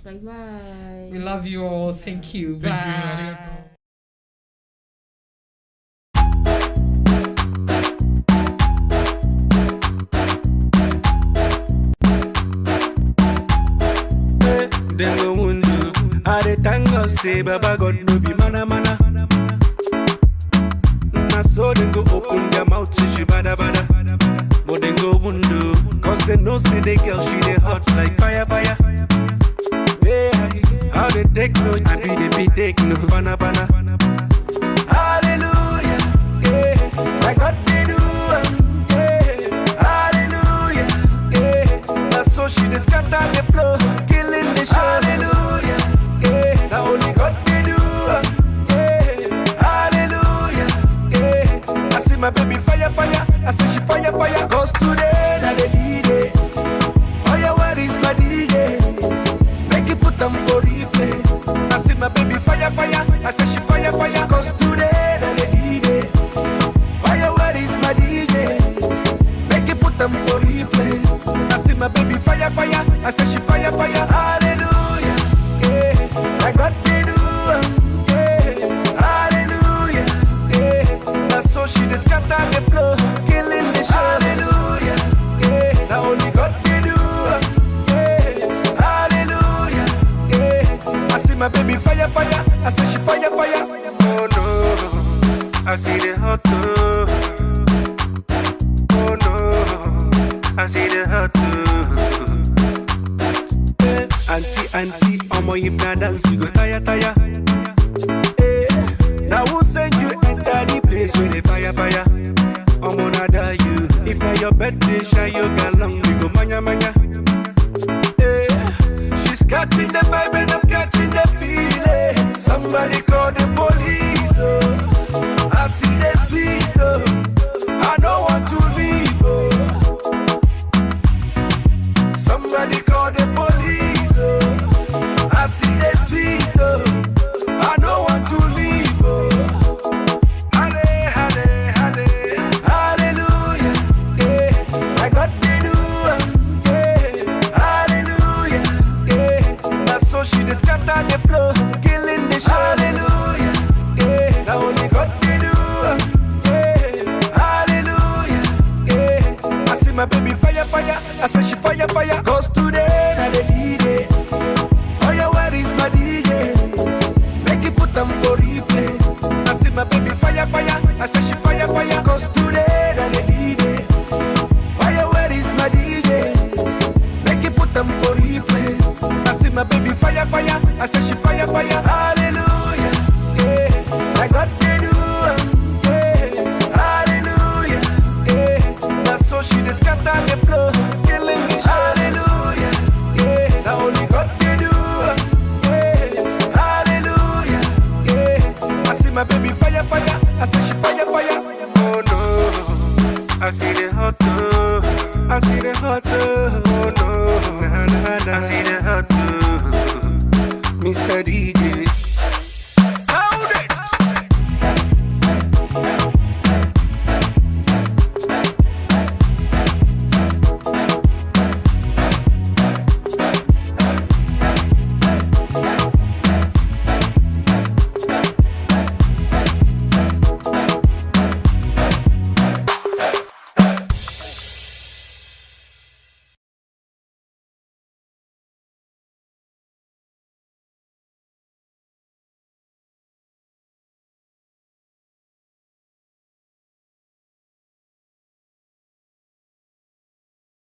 Bye-bye. We love you all. Thank you. Thank you. Bye. Them go wundu. I dey thank God say Baba God no be mana. Na so them go open their mouth say she bada. But them go wundu. Cause they know say the girl she dey hot like fire. Yeah, how they take no, I be the be take no bana. Hallelujah, yeah, like God they do, yeah. Hallelujah, yeah. That's so she dey scatter the floor, killing the show. Hallelujah, yeah. That only God they do, yeah. Hallelujah, yeah. I see my baby fire. I say she fire. Cause today that they need it. Oh yeah, where is my DJ? Make it put them for replay. I see my baby fire. I say she fire. Cause today that they need it. Oh yeah, where is my DJ? Make it put them for replay. I see my baby fire. I say she fire. Hallelujah, yeah. Like what they do, yeah. Hallelujah, yeah. That's so she just scatter the floor, killing the show. Hallelujah, yeah. That only God they do, yeah. Hallelujah, yeah. I see my baby fire. I say she fire. Oh no, I see the hot too. Oh no, I see the hot too. Auntie, omo if na dance you go tire. Now who send you enter the place where the fire? Omo nada you. If na your birthday, shine your galong, we go manya. She's catching the vibe and I'm catching the feeling. Somebody call the police, oh. I see the sweet, oh. I don't want to leave, oh. Somebody call the police, oh. I see the sweet, oh. I don't want to leave, oh. Hallelujah, yeah. Like what they do, yeah. Hallelujah, yeah. That's so she just scatter the floor, killing the show. Hallelujah, yeah. Now only God they do, yeah. Hallelujah, yeah. I see my baby fire. I say she fire. Cause today now they need it. Oh yeah, where is my DJ? Make it put them for replay. I see my baby fire. I say she fire. Cause today that they need it. Oh yeah, where is my DJ? Make it put them for replay. I see my baby fire. I say she fire. Hallelujah, yeah. Like what they do, yeah. Hallelujah, yeah. That's so she just scatter the floor, killing me. Hallelujah, yeah. That only God they do, yeah. Hallelujah, yeah. I see my baby fire. I say she fire. Oh no, I see the hot too. I see the hot too. Oh no, I see the hot too. Mr. DJ.